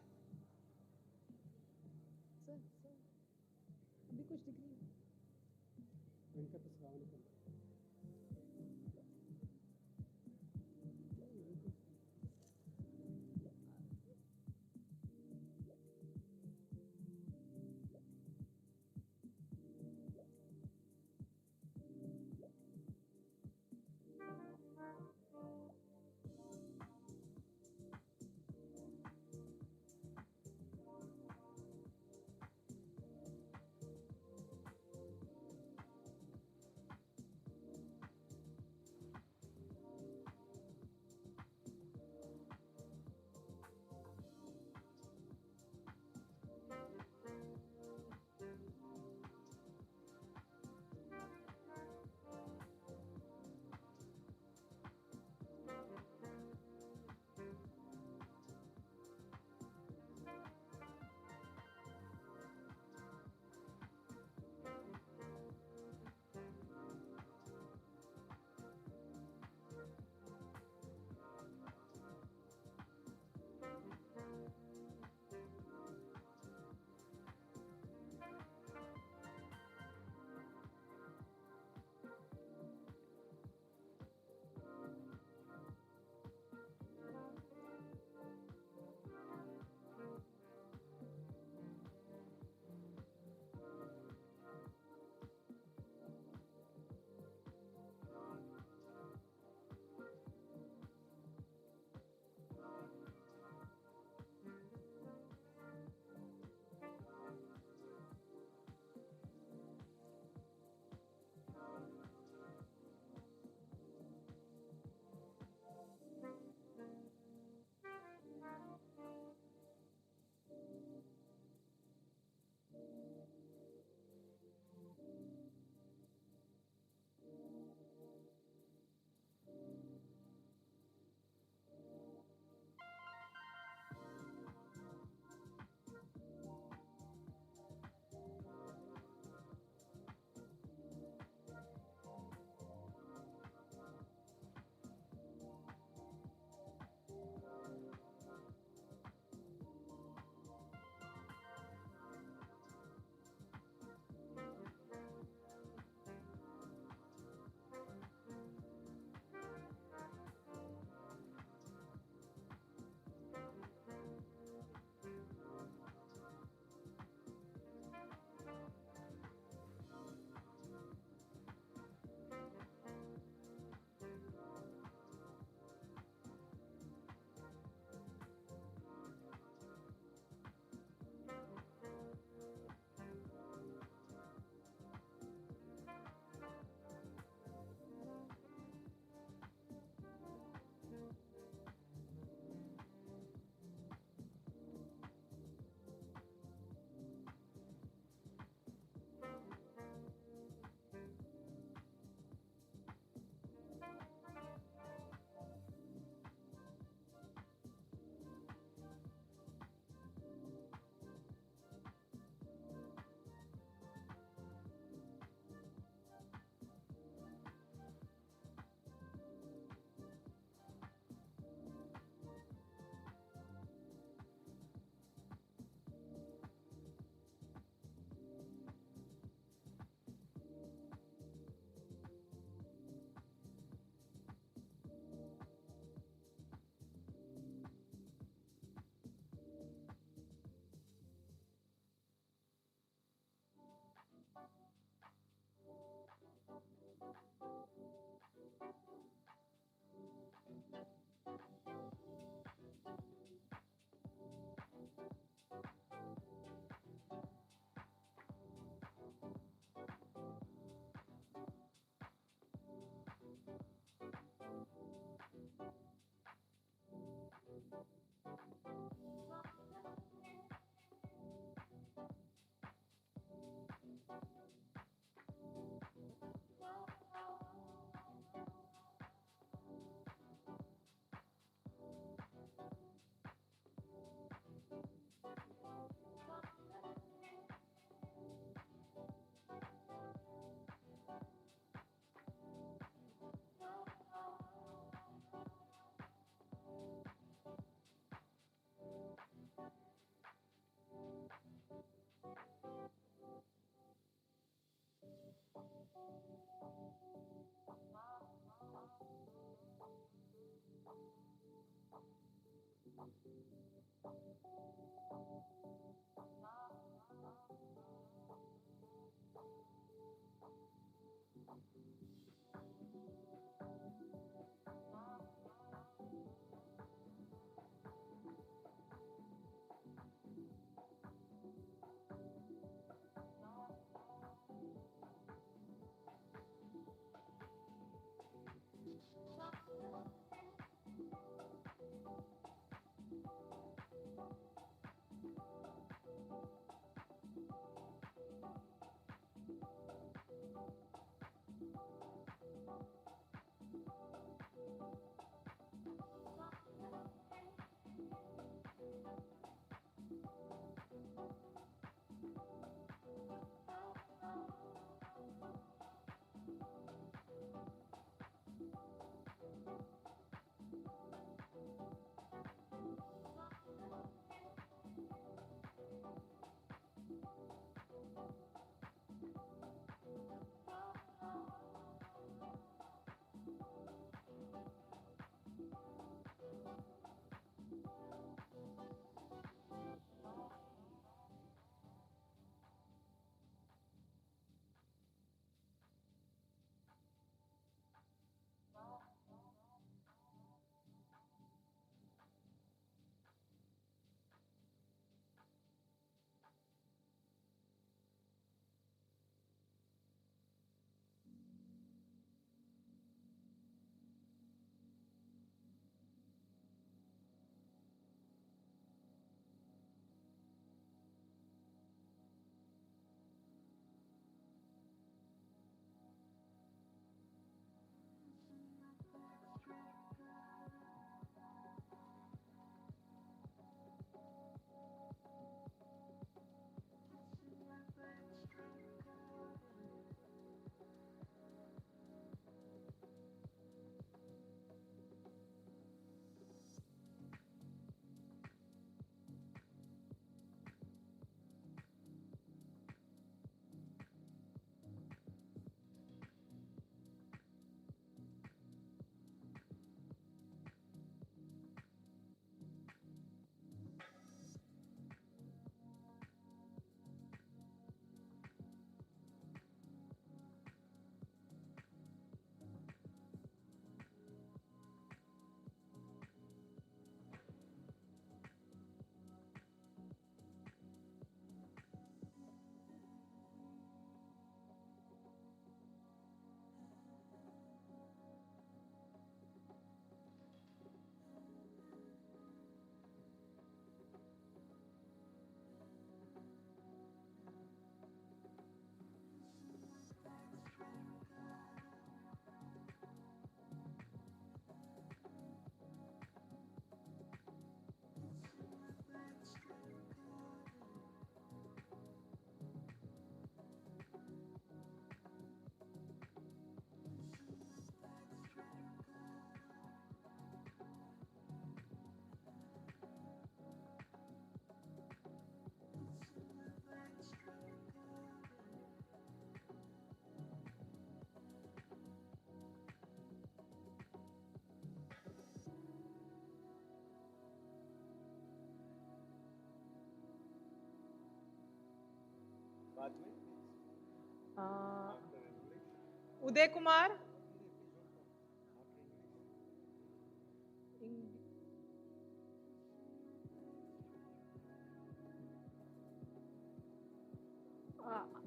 Uday Kumar.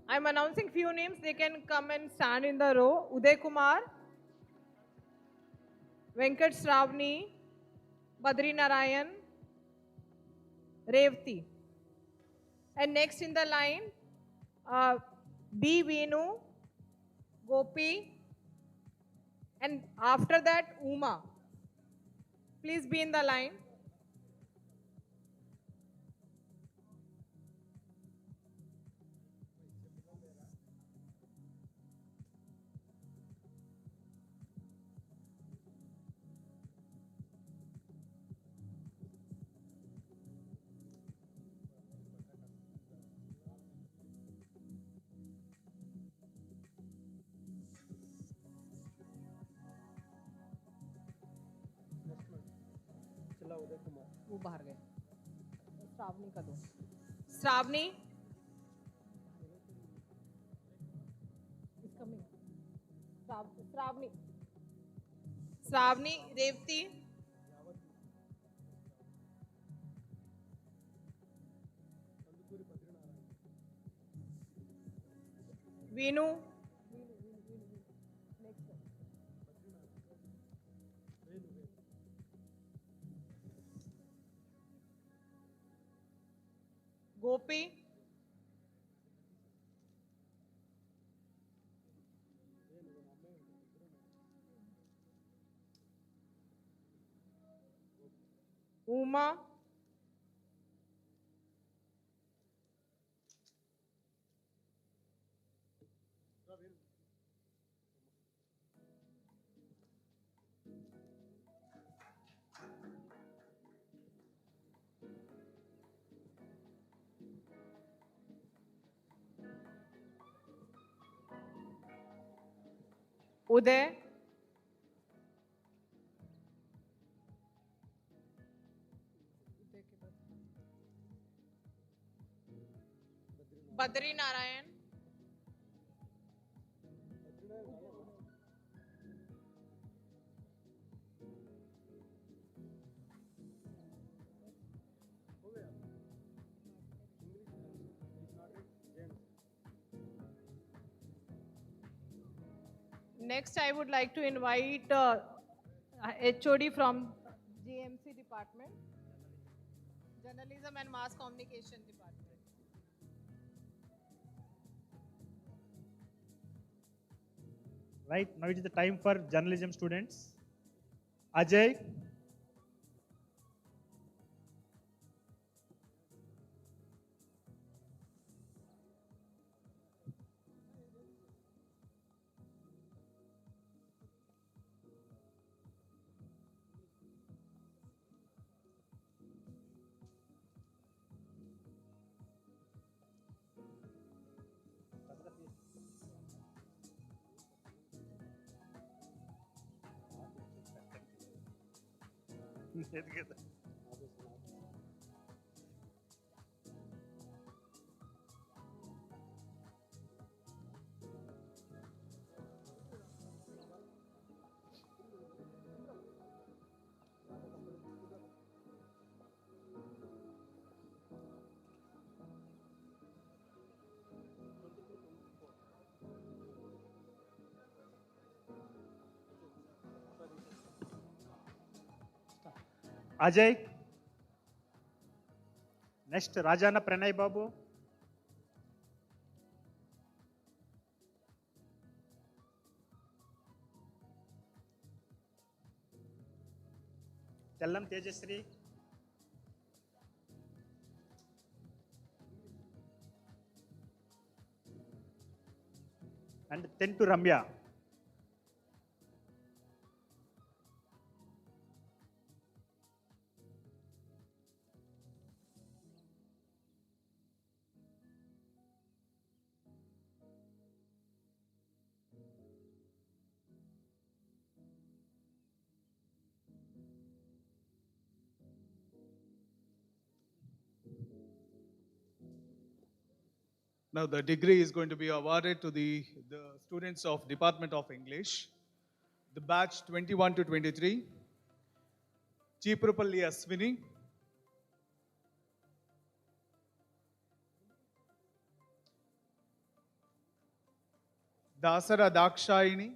I'm announcing few names. They can come and stand in the row. Uday Kumar, Venkat Sravani, Badri Narayan, Revati. And next in the line, B. Venu, Gopi, and after that, Uma. Please be in the line. चलाओ वो बाहर गए श्रावणी का दो श्रावणी श्रावणी श्रावणी रेवती वीनू गोपी उमा उदय Badri Narayan Next, I would like to invite HOD from GMC department, Journalism and Mass Communication department. Right, now it is the time for journalism students. Ajay. Ajay. Next, Rajana Pranay Babu. Tellam Tejasri. And Tentu Ramya. Now the degree is going to be awarded to the students of Department of English, the batch 21 to 23, Cheeprupalli Aswini, Dasara Dakshayini,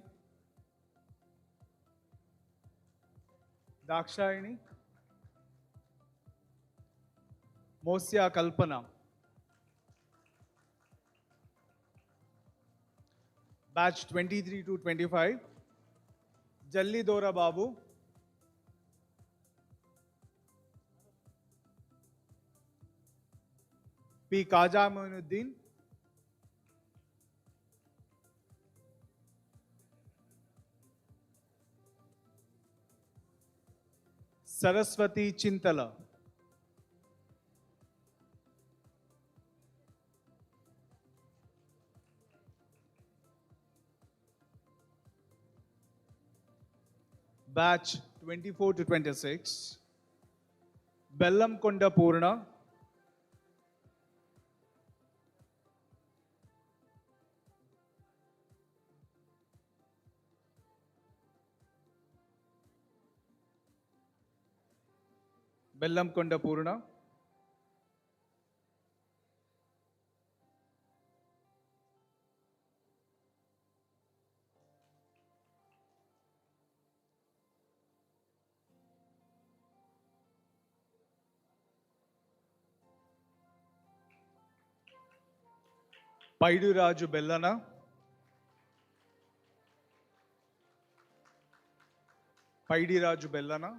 Mosya Kalpana. Batch 23 to 25, Jalli Dora Babu, P. Kaja Moinuddin, Saraswati Chintala, batch 24 to 26, Bellamkonda Purna, Bellamkonda Purna, Paidu Raju Bellana, Paidi Raju Bellana,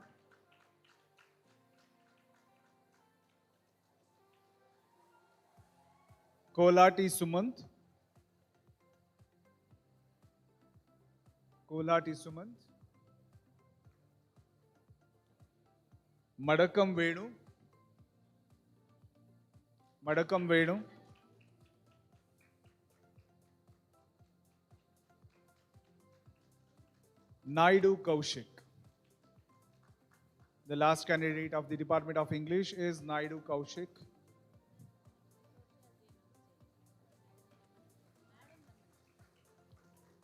Kolati Sumant, Kolati Sumant, Madakam Venu, Madakam Venu, Naidu Kaushik. The last candidate of the Department of English is Naidu Kaushik.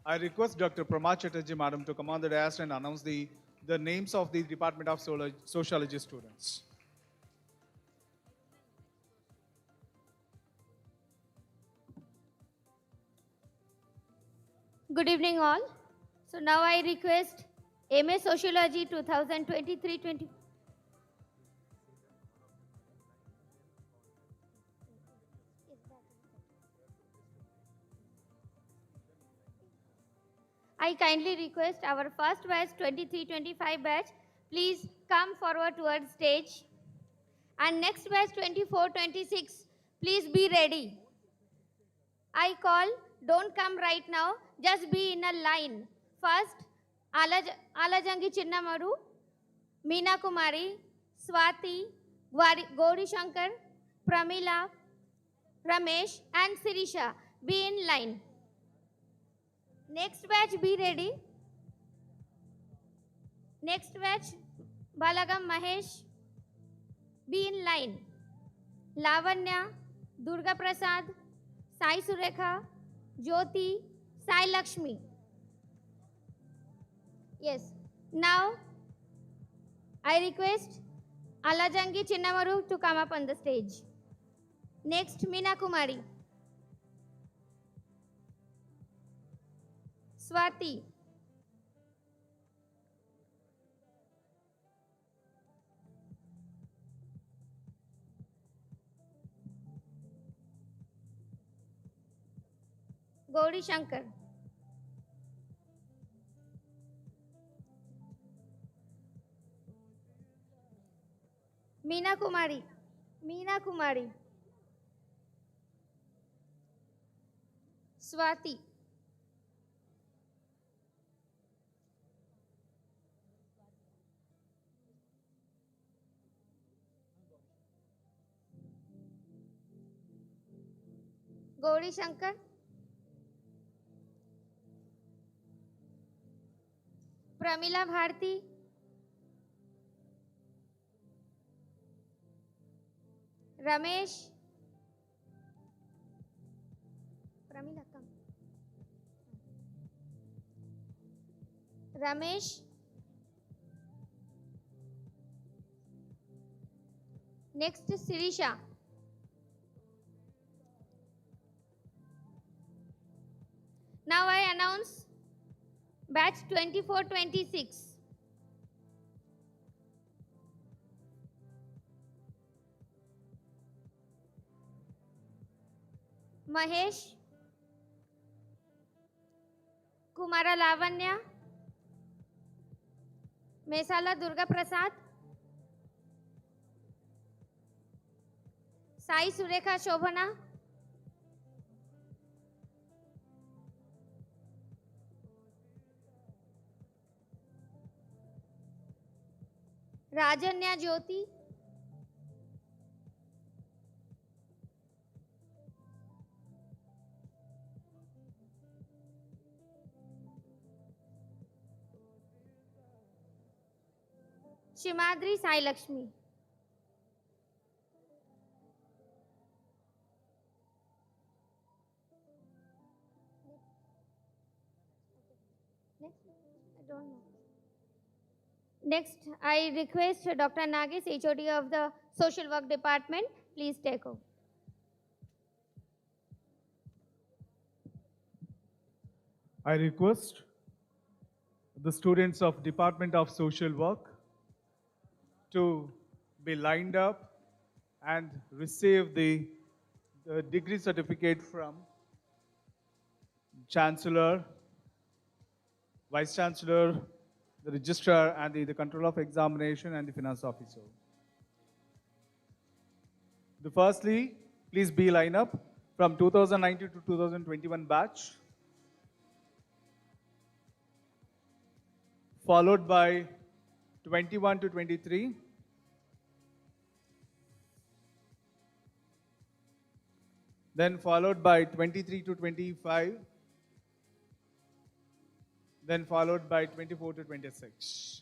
I request Dr. Pramad Chatterjee, Madam, to come on the dais and announce the names of the Department of Sociology students. Good evening all. So now I request MA Sociology 2023-20. I kindly request our first batch 23-25 batch, please come forward towards stage. And next batch 24-26, please be ready. I call, don't come right now, just be in a line. First, Alajangi Chinnamaru, Meena Kumari, Swati, Gauri Shankar, Pramila, Ramesh and Sirisha, be in line. Next batch, be ready. Next batch, Balagam Mahesh, be in line. Lavanya, Durga Prasad, Sai Surekha, Jyoti, Sai Lakshmi. Yes. Now, I request Alajangi Chinnamaru to come up on the stage. Next, Meena Kumari. Swati. Gauri Shankar. Meena Kumari. Meena Kumari. Swati. Gauri Shankar. Pramila Bharti. Ramesh. Pramila, come. Ramesh. Next is Sirisha. Now I announce batch 24-26. Mahesh, Kumara Lavanya, Mesala Durga Prasad, Sai Surekha Shobhana, Rajanya Jyoti, Shimadri Sai Lakshmi. Next, I request Dr. Nagesh, HOD of the Social Work Department, please take over. I request the students of Department of Social Work to be lined up and receive the degree certificate from Chancellor, Vice Chancellor, the Registrar, and the Control of Examination and the Finance Officer. Firstly, please be line up from 2019 to 2021 batch, followed by 21 to 23, then followed by 23 to 25, then followed by 24 to 26.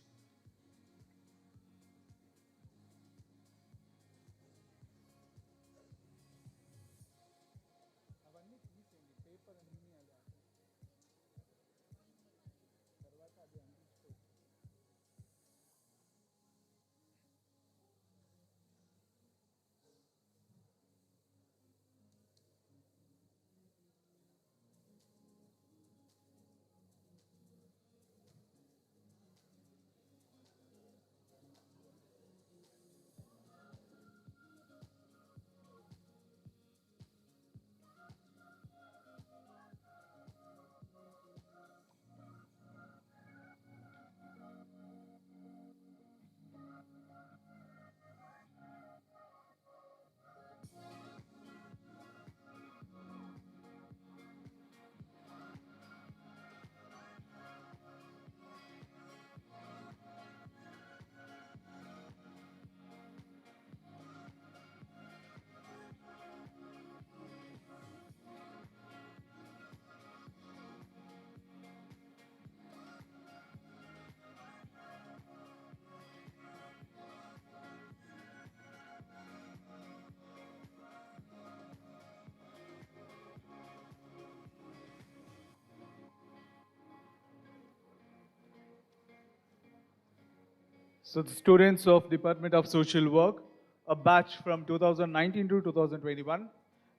So the students of Department of Social Work, a batch from 2019 to 2021,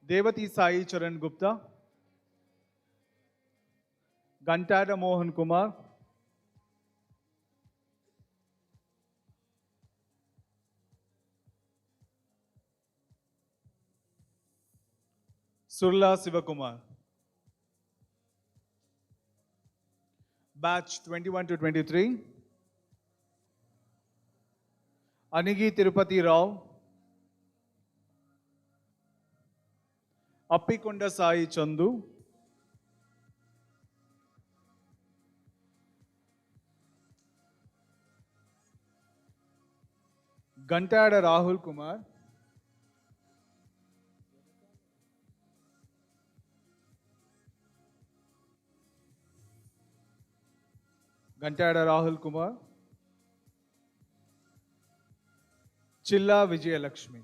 Devati Sai Charan Gupta, Gantada Mohan Kumar, Surla Sivakumar. Batch 21 to 23, Anigi Tirupati Rao, Appikonda Sai Chandu, Gantada Rahul Kumar, Gantada Rahul Kumar, Chilla Vijayalakshmi.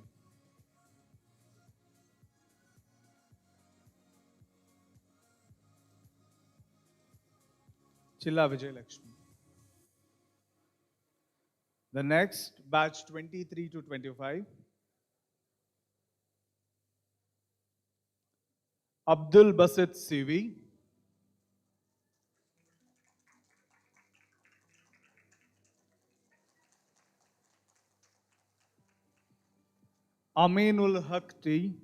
Chilla Vijayalakshmi. The next, batch 23 to 25, Abdul Basit CV, Aminul Haq T,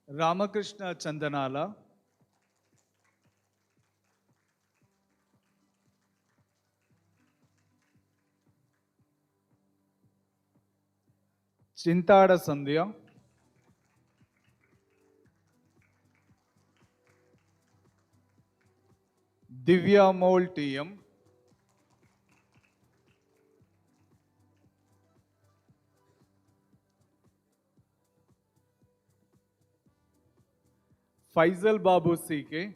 Ramakrishna Chandanala, Chintada Sandhya, Divya Mol TM, Faisal Babu CK,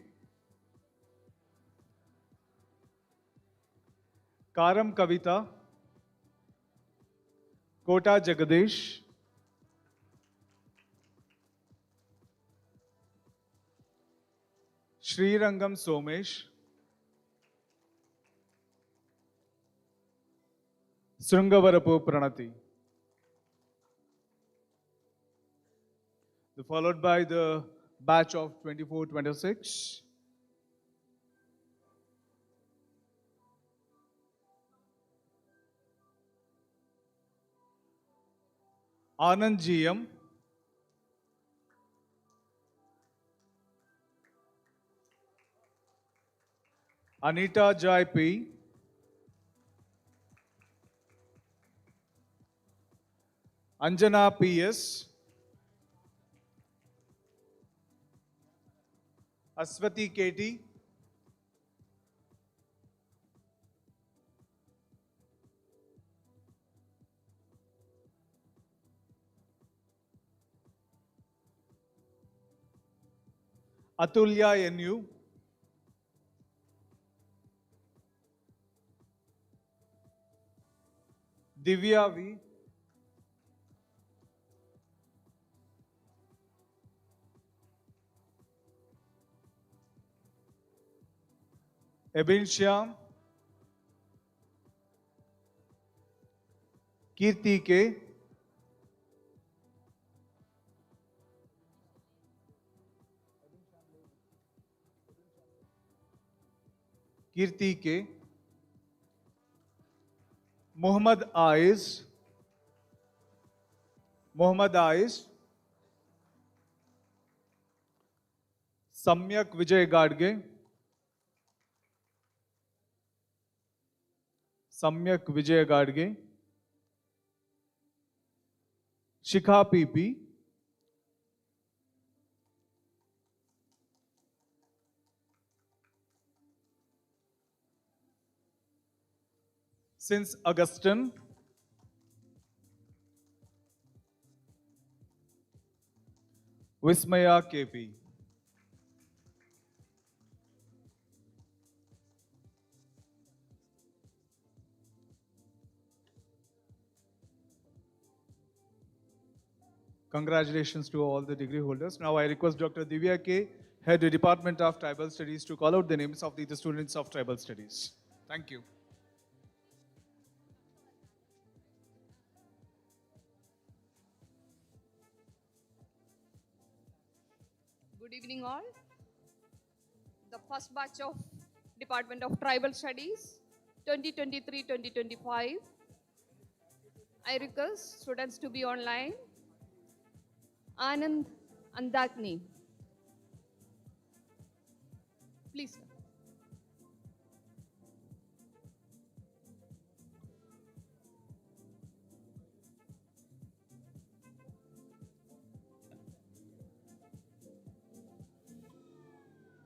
Karam Kavita, Kota Jagadish, Srirangam Somesh, Srungavarapu Pranati. Followed by the batch of 24-26. Anand GM, Anita Jai P, Anjana PS, Aswati KT, Atulya NU, Divya V, Ebin Shyam, Kirti K, Kirti K, Muhammad Aiz, Samyak Vijay Gadge, Shikha PP, since Augustine, Vismaya KP. Congratulations to all the degree holders. Now I request Dr. Divya K, Head of Department of Tribal Studies, to call out the names of the students of Tribal Studies. Thank you. Good evening all. The first batch of Department of Tribal Studies 2023-2025. I request students to be online. Anand Andakni. Please, sir.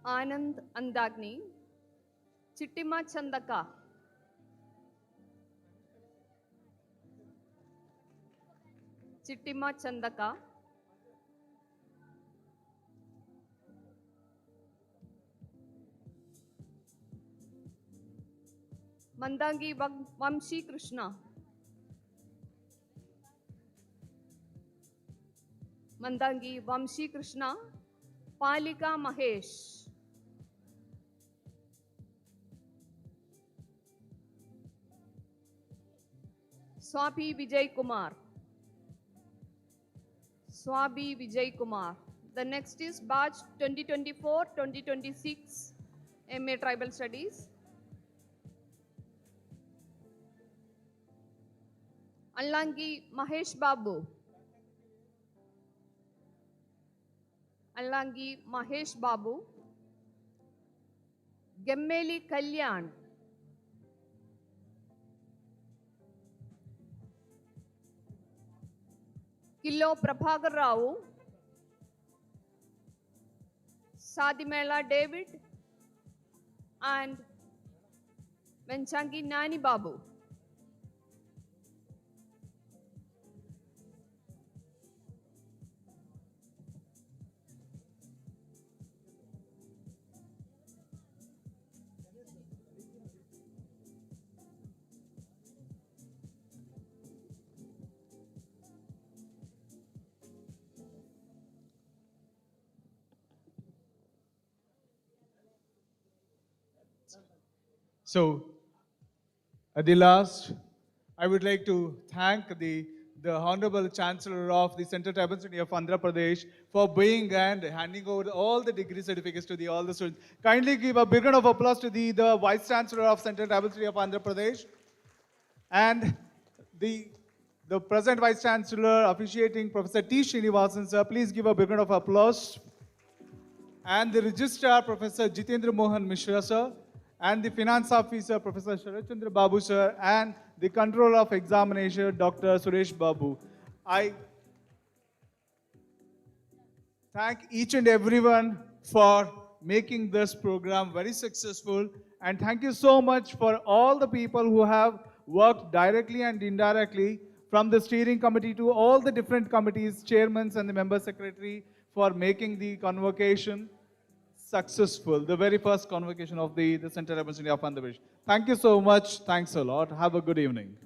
Anand Andagni, Chittima Chandaka, Mandangi Vamshi Krishna, Palika Mahesh, Swabi Vijay Kumar. The next is batch 2024-2026 MA Tribal Studies. Allangi Mahesh Babu, Gemmeli Kalyan, Killo Prabhagar Rao, Sadimela David, and Venchangi Nani Babu. So, at the last, I would like to thank the Honorable Chancellor of the Central Tribal University of Andhra Pradesh for being and handing over all the degree certificates to all the students. Kindly give a big round of applause to the Vice Chancellor of Central Tribal University of Andhra Pradesh and the present Vice Chancellor officiating Professor T. Srinivasan, sir. Please give a big round of applause. And the Registrar, Professor Jitendra Mohan Mishra, sir. And the Finance Officer, Professor Sharat Chandra Babu, sir. And the Controller of Examination, Dr. Suresh Babu. I thank each and everyone for making this program very successful. And thank you so much for all the people who have worked directly and indirectly, from the steering committee to all the different committees, chairmen and the member secretary, for making the convocation successful, the very first convocation of the Central University of Andhra Pradesh. Thank you so much. Thanks a lot. Have a good evening.